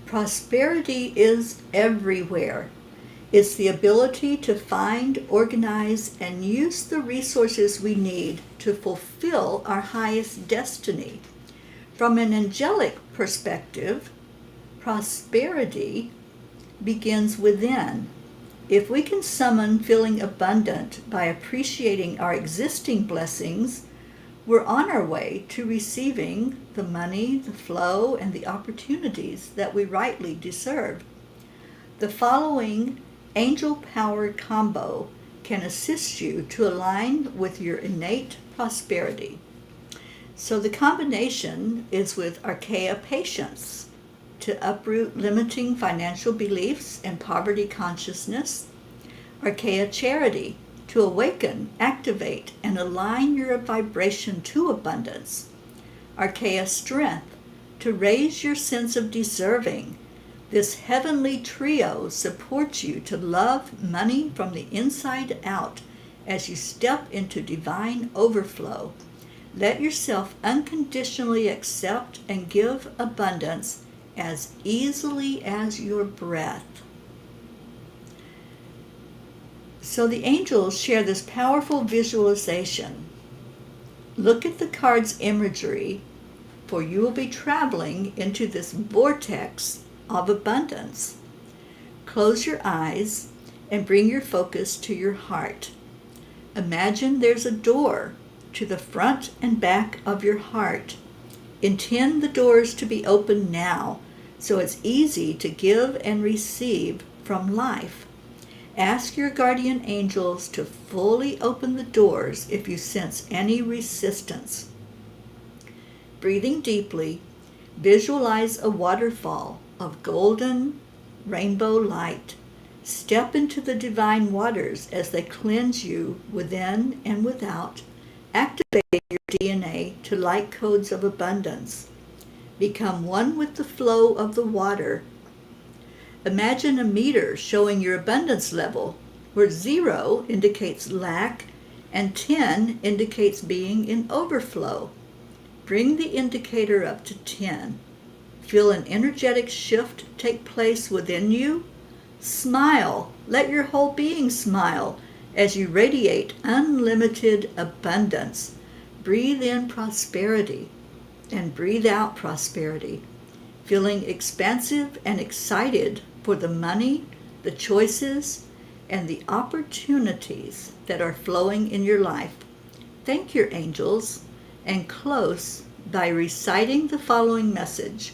Prosperity is everywhere. It's the ability to find, organize, and use the resources we need to fulfill our highest destiny. From an angelic perspective, prosperity begins within. If we can summon feeling abundant by appreciating our existing blessings, we're on our way to receiving the money, the flow, and the opportunities that we rightly deserve. The following angel-powered combo can assist you to align with your innate prosperity. So the combination is with Archaea Patience to uproot limiting financial beliefs and poverty consciousness. Archaea Charity to awaken, activate, and align your vibration to abundance. Archaea Strength to raise your sense of deserving. This heavenly trio supports you to love money from the inside out as you step into divine overflow. Let yourself unconditionally accept and give abundance as easily as your breath. So the angels share this powerful visualization. Look at the card's imagery, for you will be traveling into this vortex of abundance. Close your eyes and bring your focus to your heart. Imagine there's a door to the front and back of your heart. Intend the doors to be open now, so it's easy to give and receive from life. Ask your guardian angels to fully open the doors if you sense any resistance. Breathing deeply, visualize a waterfall of golden rainbow light. Step into the divine waters as they cleanse you within and without. Activate your DNA to light codes of abundance. Become one with the flow of the water. Imagine a meter showing your abundance level, where 0 indicates lack and 10 indicates being in overflow. Bring the indicator up to 10. Feel an energetic shift take place within you. Smile. Let your whole being smile as you radiate unlimited abundance. Breathe in prosperity and breathe out prosperity. Feeling expansive and excited for the money, the choices, and the opportunities that are flowing in your life. Thank your angels and close by reciting the following message.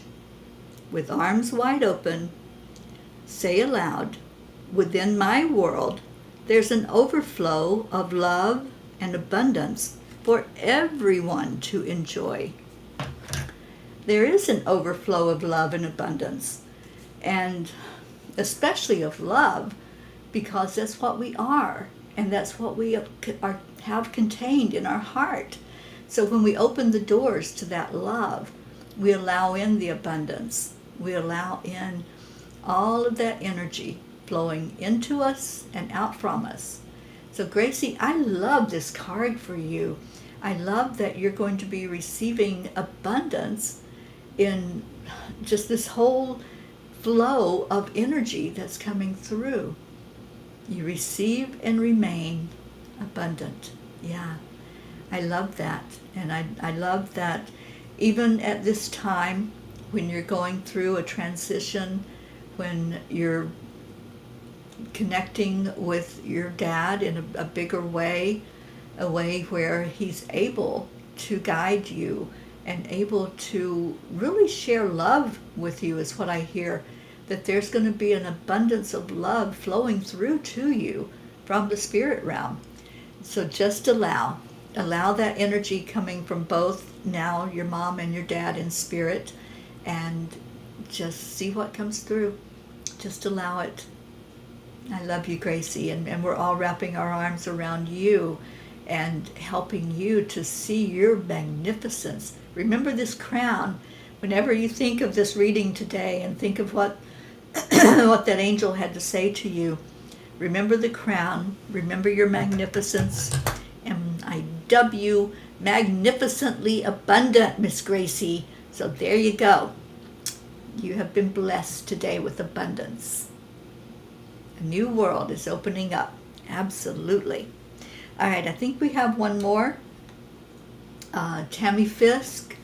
With arms wide open, say aloud, within my world, there's an overflow of love and abundance for everyone to enjoy. There is an overflow of love and abundance, and especially of love, because that's what we are, and that's what we have contained in our heart. So when we open the doors to that love, we allow in the abundance. We allow in all of that energy flowing into us and out from us. So Gracie, I love this card for you. I love that you're going to be receiving abundance in just this whole flow of energy that's coming through. You receive and remain abundant. Yeah, I love that. And I love that even at this time when you're going through a transition, when you're connecting with your dad in a bigger way, a way where he's able to guide you and able to really share love with you is what I hear, that there's going to be an abundance of love flowing through to you from the spirit realm. So just allow that energy coming from both now, your mom and your dad in spirit, and just see what comes through. Just allow it. I love you, Gracie, and we're all wrapping our arms around you and helping you to see your magnificence. Remember this crown. Whenever you think of this reading today and think of what what that angel had to say to you, remember the crown, remember your magnificence, and I dub you magnificently abundant, Miss Gracie. So there you go. You have been blessed today with abundance. A new world is opening up. Absolutely. All right, I think we have one more. Tammy Fisk.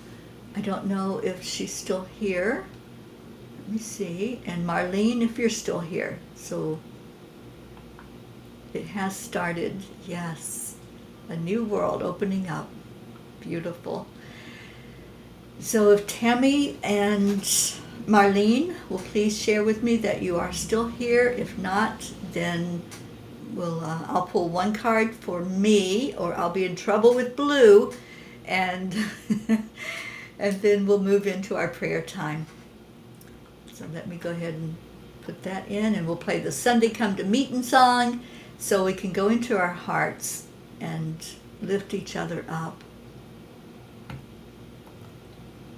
I don't know if she's still here. Let me see. And Marlene, if you're still here. So it has started. Yes. A new world opening up. Beautiful. So if Tammy and Marlene will please share with me that you are still here. If not, then I'll pull one card for me, or I'll be in trouble with Blue, and and then we'll move into our prayer time. So let me go ahead and put that in, and we'll play the Sunday Come to Meeting song so we can go into our hearts and lift each other up.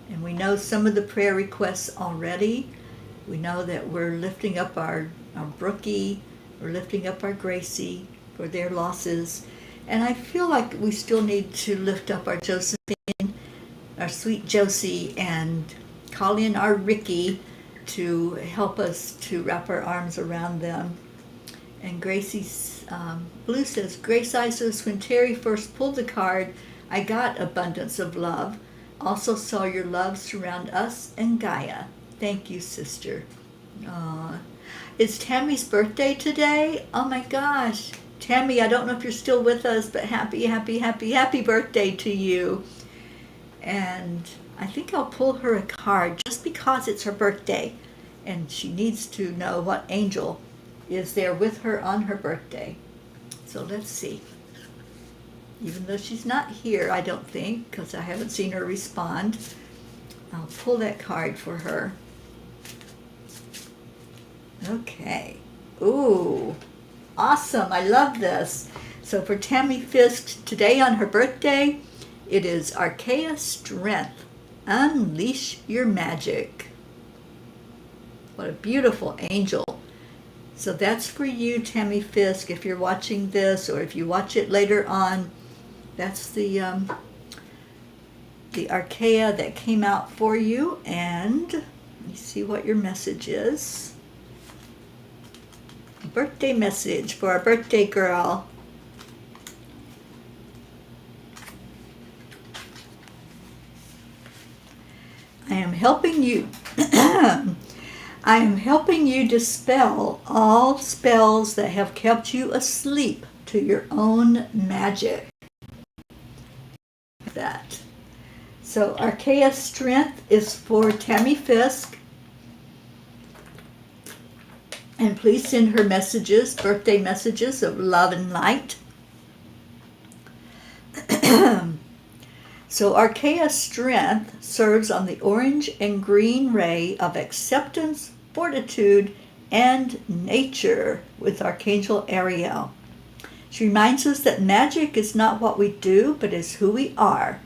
And we know some of the prayer requests already. We know that we're lifting up our Brookie, we're lifting up our Gracie for their losses. And I feel like we still need to lift up our Josephine, our sweet Josie, and call in our Ricky to help us to wrap our arms around them. And Gracie's Blue says, Grace Isis, when Terry first pulled the card, I got abundance of love. Also saw your love surround us and Gaia. Thank you, sister. It's Tammy's birthday today. Oh my gosh. Tammy, I don't know if you're still with us, but happy, happy, happy, happy birthday to you. And I think I'll pull her a card just because it's her birthday. And she needs to know what angel is there with her on her birthday. So let's see. Even though she's not here, I don't think, because I haven't seen her respond. I'll pull that card for her. Okay. Ooh, awesome. I love this. So for Tammy Fisk, today on her birthday, it is Archaea Strength. Unleash your magic. What a beautiful angel. So that's for you, Tammy Fisk. If you're watching this, or if you watch it later on, that's the Archaea that came out for you. And let me see what your message is. A birthday message for our birthday girl. I am helping you. I am helping you dispel all spells that have kept you asleep to your own magic. That. So Archaea Strength is for Tammy Fisk. And please send her messages, birthday messages of love and light. So Archaea Strength serves on the orange and green ray of acceptance, fortitude, and nature with Archangel Ariel. She reminds us that magic is not what we do, but is who we are.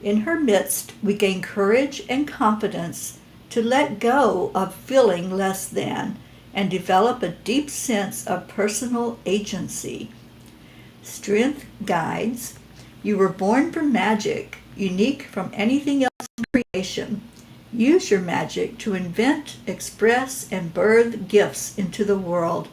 In her midst, we gain courage and confidence to let go of feeling less than and develop a deep sense of personal agency. Strength guides. You were born for magic, unique from anything else in creation. Use your magic to invent, express, and birth gifts into the world,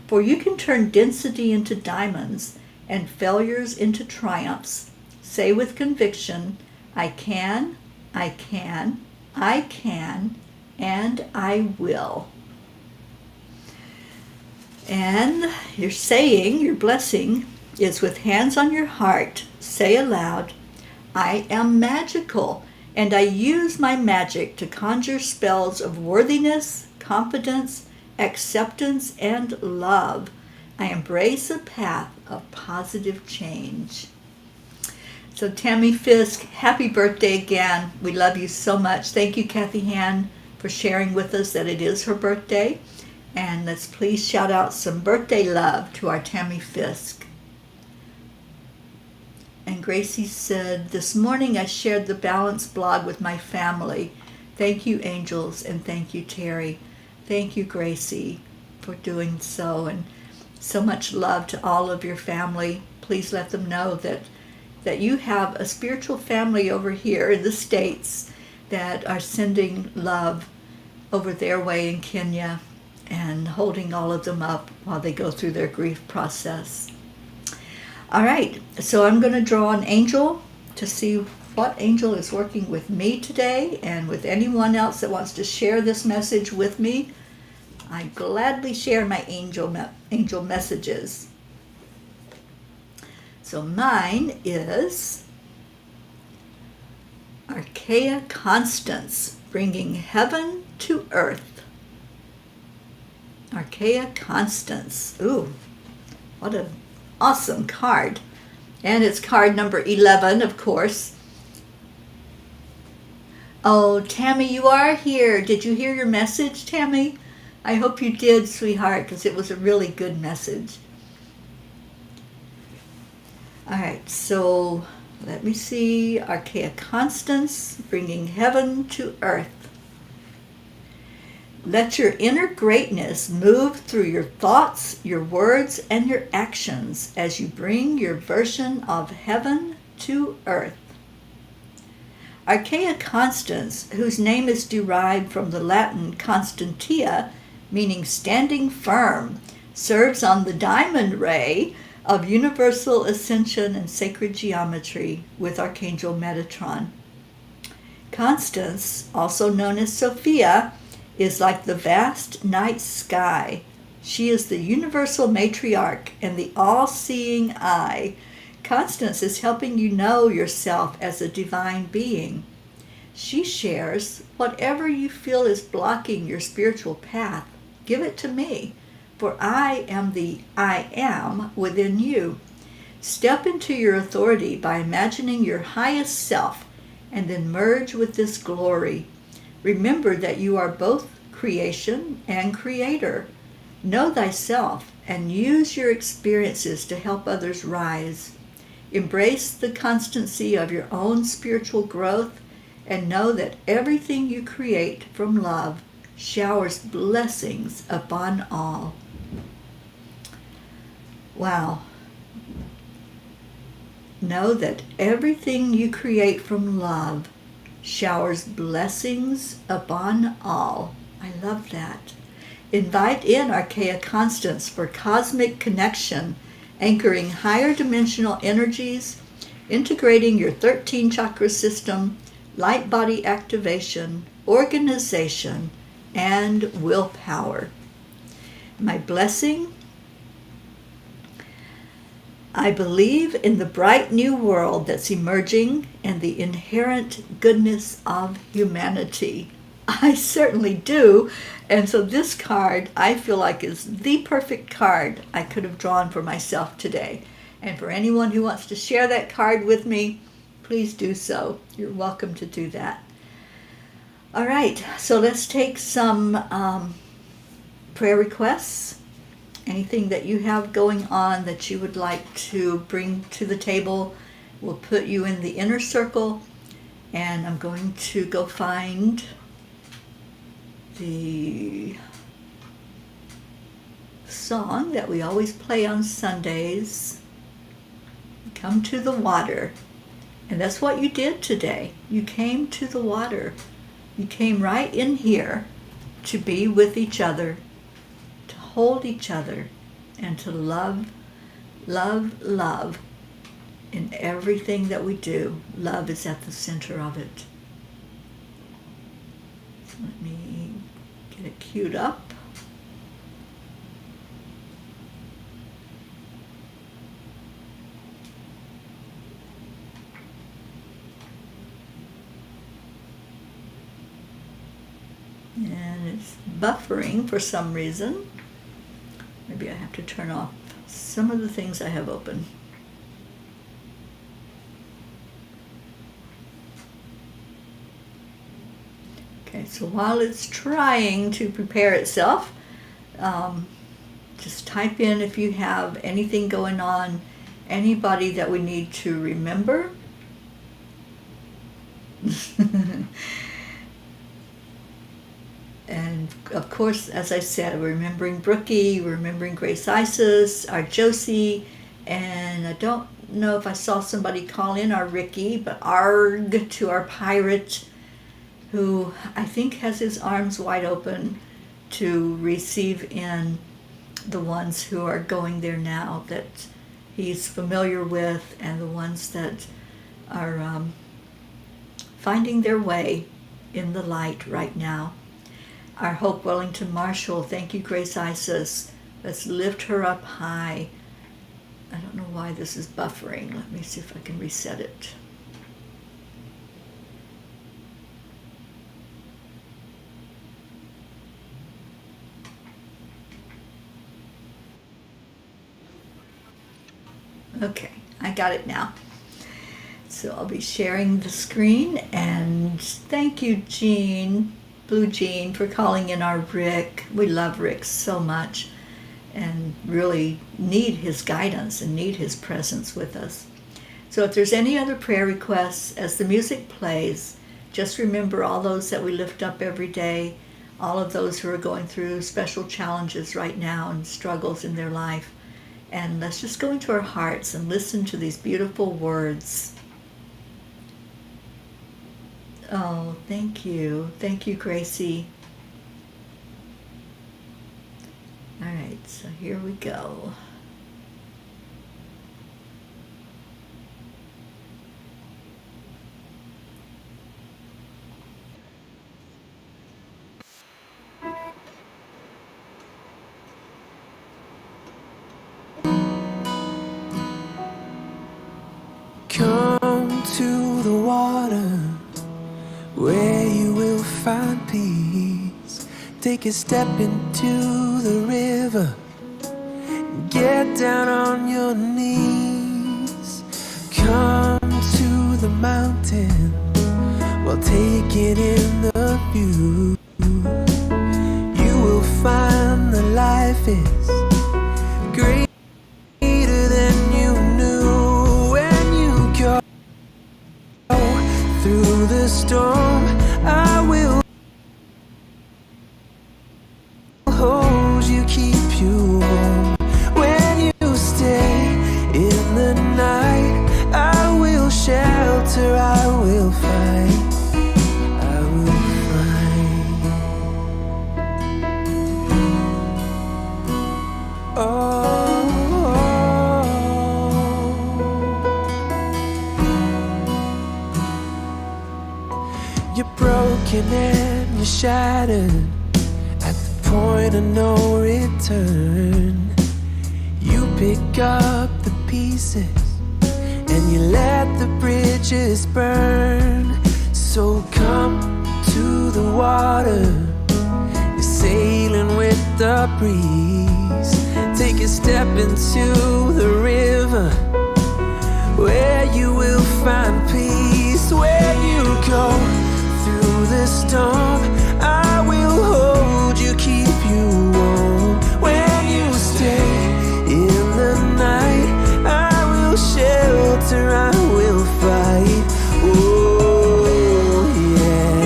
for you can turn density into diamonds and failures into triumphs. Say with conviction, I can, I can, I can, and I will. And your saying, your blessing, is with hands on your heart. Say aloud, I am magical, and I use my magic to conjure spells of worthiness, confidence, acceptance, and love. I embrace a path of positive change. So Tammy Fisk, happy birthday again. We love you so much. Thank you, Kathy Han, for sharing with us that it is her birthday. And let's please shout out some birthday love to our Tammy Fisk. And Gracie said, this morning I shared the Balance blog with my family. Thank you, angels, and thank you, Terry. Thank you, Gracie, for doing so. And so much love to all of your family. Please let them know that you have a spiritual family over here in the States that are sending love over their way in Kenya and holding all of them up while they go through their grief process. All right, so I'm going to draw an angel to see what angel is working with me today, and with anyone else that wants to share this message with me. I gladly share my angel messages. So mine is Archaea Constance, bringing heaven to earth. Archaea Constance. Ooh, what an awesome card. And it's card number 11, of course. Oh, Tammy, you are here. Did you hear your message, Tammy? I hope you did, sweetheart, because it was a really good message. All right, so let me see. Archaea Constance, bringing heaven to earth. Let your inner greatness move through your thoughts, your words, and your actions as you bring your version of heaven to earth. Archaea Constans, whose name is derived from the Latin constantia, meaning standing firm, serves on the diamond ray of universal ascension and sacred geometry with Archangel Metatron. Constans, also known as Sophia, is like the vast night sky. She is the universal matriarch and the all-seeing eye. Constans is helping you know yourself as a divine being. She shares, whatever you feel is blocking your spiritual path, give it to me, for I am the I am within you. Step into your authority by imagining your highest self and then merge with this glory. Remember that you are both creation and creator. Know thyself and use your experiences to help others rise. Embrace the constancy of your own spiritual growth and know that everything you create from love showers blessings upon all. Wow. Know that everything you create from love showers blessings upon all. I love that. Invite in Archaea Constans for cosmic connection, anchoring higher dimensional energies, integrating your 13 chakra system, light body activation, organization, and willpower. My blessing: I believe in the bright new world that's emerging and the inherent goodness of humanity. I certainly do. And so this card, I feel like, is the perfect card I could have drawn for myself today. And for anyone who wants to share that card with me, please do so. You're welcome to do that. All right, so let's take some prayer requests. Anything that you have going on that you would like to bring to the table, we'll put you in the inner circle. And I'm going to go find the song that we always play on Sundays, Come to the Water. And that's what you did today. You came to the water. You came right in here to be with each other, to hold each other, and to love, love, love in everything that we do. Love is at the center of it. So let me get it queued up. And it's buffering for some reason. Maybe I have to turn off some of the things I have open. Okay, so while it's trying to prepare itself, just type in if you have anything going on, anybody that we need to remember. And of course, as I said, we're remembering Brookie, we're remembering Grace Isis, our Josie, and I don't know if I saw somebody call in our Ricky, but ARG to our pirate, who I think has his arms wide open to receive in the ones who are going there now that he's familiar with, and the ones that are finding their way in the light right now. Our Hope Wellington Marshall, thank you, Grace Isis. Let's lift her up high. I don't know why this is buffering. Let me see if I can reset it. Okay, I got it now. So I'll be sharing the screen, and thank you, Jean, Blue Jean, for calling in our Rick. We love Rick so much and really need his guidance and need his presence with us. So if there's any other prayer requests, as the music plays, just remember all those that we lift up every day. all of those who are going through special challenges right now and struggles in their life. And let's just go into our hearts and listen to these beautiful words. Oh, thank you. Thank you, Gracie. All right, so here we go. Come to the water where you will find peace. Take a step into the river. Get down on your knees. Come to the mountain while taking in the view. You will find that life is greater than you knew. When you go through the storm, I will hold you, keep you warm. When you stay in the night, I will shelter, I will fight, I will fight. Oh, you're broken and you're shattered at the point of no return. You pick up the pieces and you let the bridges burn. So come to the water, you're sailing with the breeze. Take a step into the river where you will find peace. When you go through the storm, I will hold you, keep you warm. When you stay in the night, I will shelter, I will fight. Oh yeah,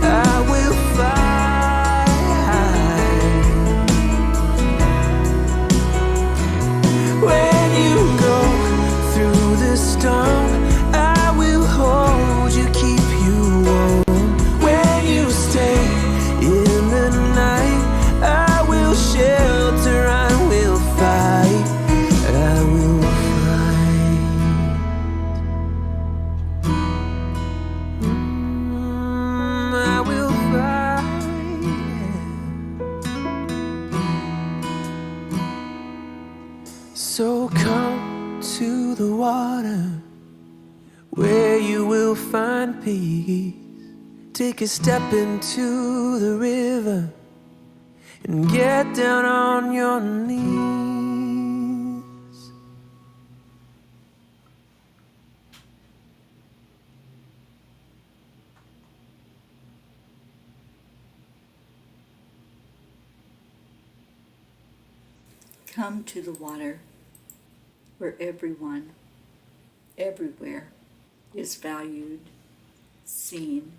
I will fight. When you go through the storm, I will hold you, keep you warm. When you stay in the night, I will shelter, I will fight, I will fight. I will fight. So come to the water where you will find peace. Take a step into the river and get down on your knees. Come to the water where everyone, everywhere, is valued, seen,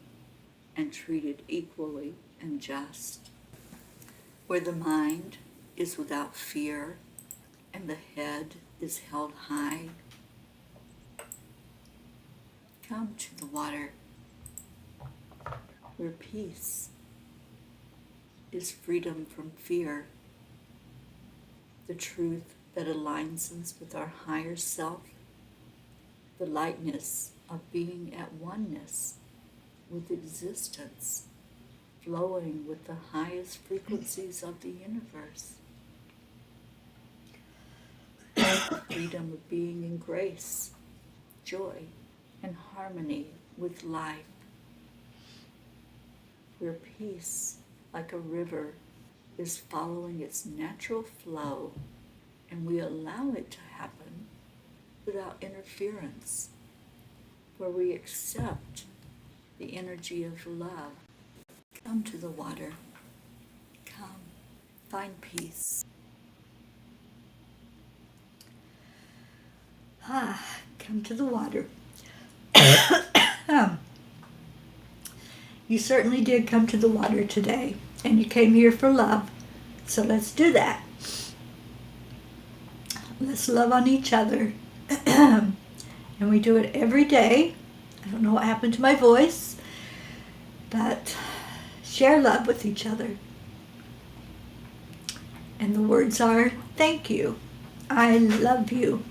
and treated equally and just. Where the mind is without fear and the head is held high. Come to the water where peace is freedom from fear, the truth that aligns us with our higher self, the lightness of being at oneness with existence, flowing with the highest frequencies of the universe. Freedom of being in grace, joy, and harmony with life. Where peace, like a river, is following its natural flow, and we allow it to happen without interference, where we accept the energy of love. Come to the water. Come, find peace. Come to the water. you certainly did come to the water today, and you came here for love. So let's do that. Let's love on each other. And we do it every day. I don't know what happened to my voice, but share love with each other. And the words are, thank you. I love you.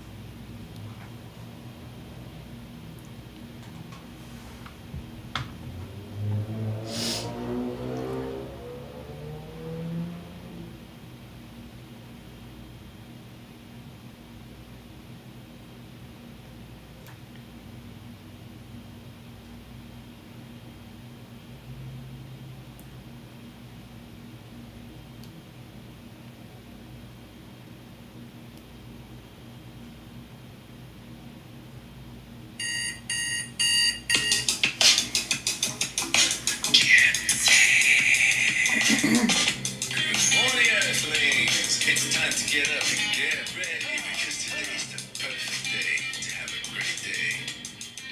Get up and get ready, because today's the perfect day to have a great day.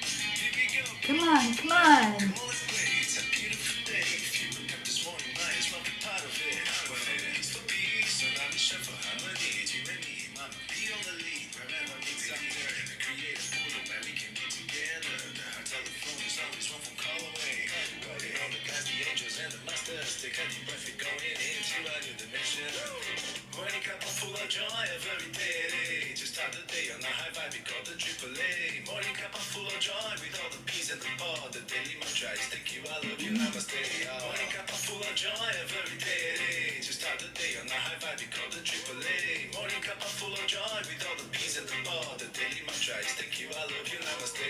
Here we go. Come on, come on. Come on, let's play. It's a beautiful day. If you wake up this morning, might as well be part of it. Whether it's for peace or ambition for harmony, it's you and me, mama, be on the lead. Wherever things are there, create a portal where we can be together. Our telephone is always one phone call away. Waiting on the guys, the angels, and the masters. Take a deep breath, we're going into a new dimension. Morning cup full of joy every day. Just start the day on a high vibe, we call the AAA. Morning cup full of joy with all the peace and the power. The daily mantra is thank you, I love you, namaste. Morning cup full of joy every day. Just start the day on a high vibe, we call the AAA. Morning cup full of joy with all the peace and the power. The daily mantra is thank you, I love you, namaste.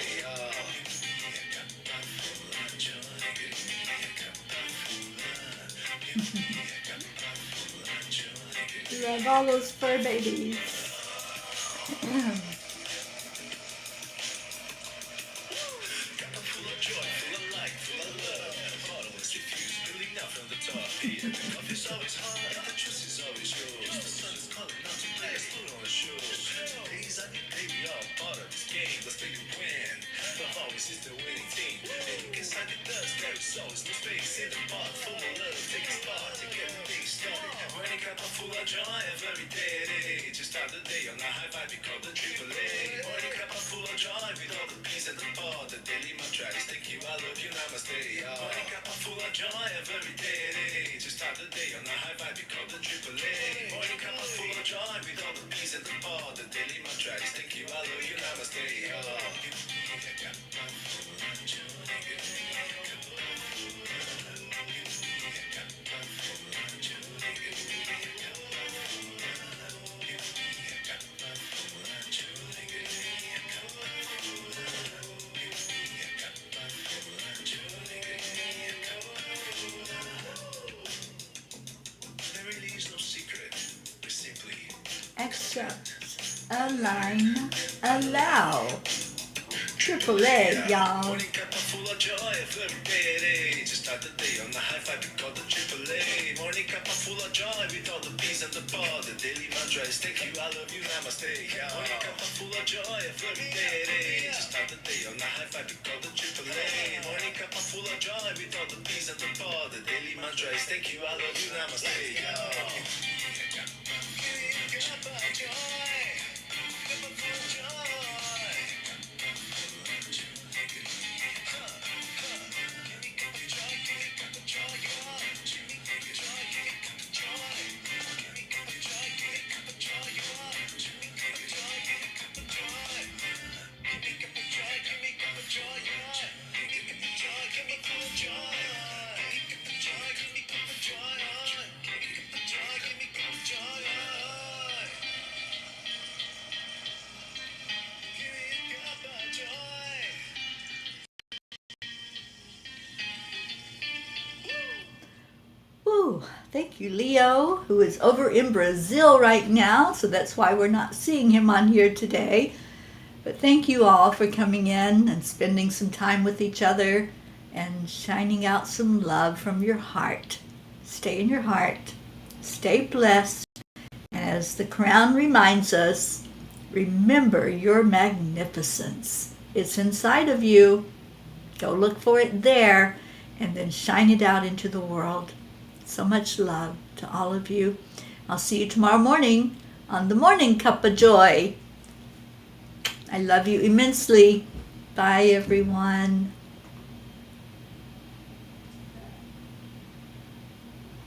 We love all those fur babies. Full of joy every day. Just start the day on a high vibe, we call the AAA. Morning cup full of joy with all the peace and the power. The daily mantra is thank you, I love you, namaste. Morning cup full of joy every day. Just start the day on a high vibe, we call the AAA. Morning cup full of joy with all the peace and the power. The daily mantra is thank you, I love you, namaste. Accept, align, allow. AAA, y'all. Morning cup full of joy every day. Just start the day on the high vibe, we call the AAA. Morning cup full of joy with all the peace and the power. The daily mantra is thank you, I love you, namaste. Morning cup full of joy every day. Just start the day on the high vibe, we call the AAA. Morning cup full of joy with all the peace and the power. The daily mantra is thank you, I love you, namaste. Thank you, Leo, who is over in Brazil right now, so that's why we're not seeing him on here today. But thank you all for coming in and spending some time with each other and shining out some love from your heart. Stay in your heart. Stay blessed. And as the crown reminds us, remember your magnificence. It's inside of you. Go look for it there. and then shine it out into the world. So much love to all of you. I'll see you tomorrow morning on the Morning Cup of Joy. I love you immensely. Bye, everyone.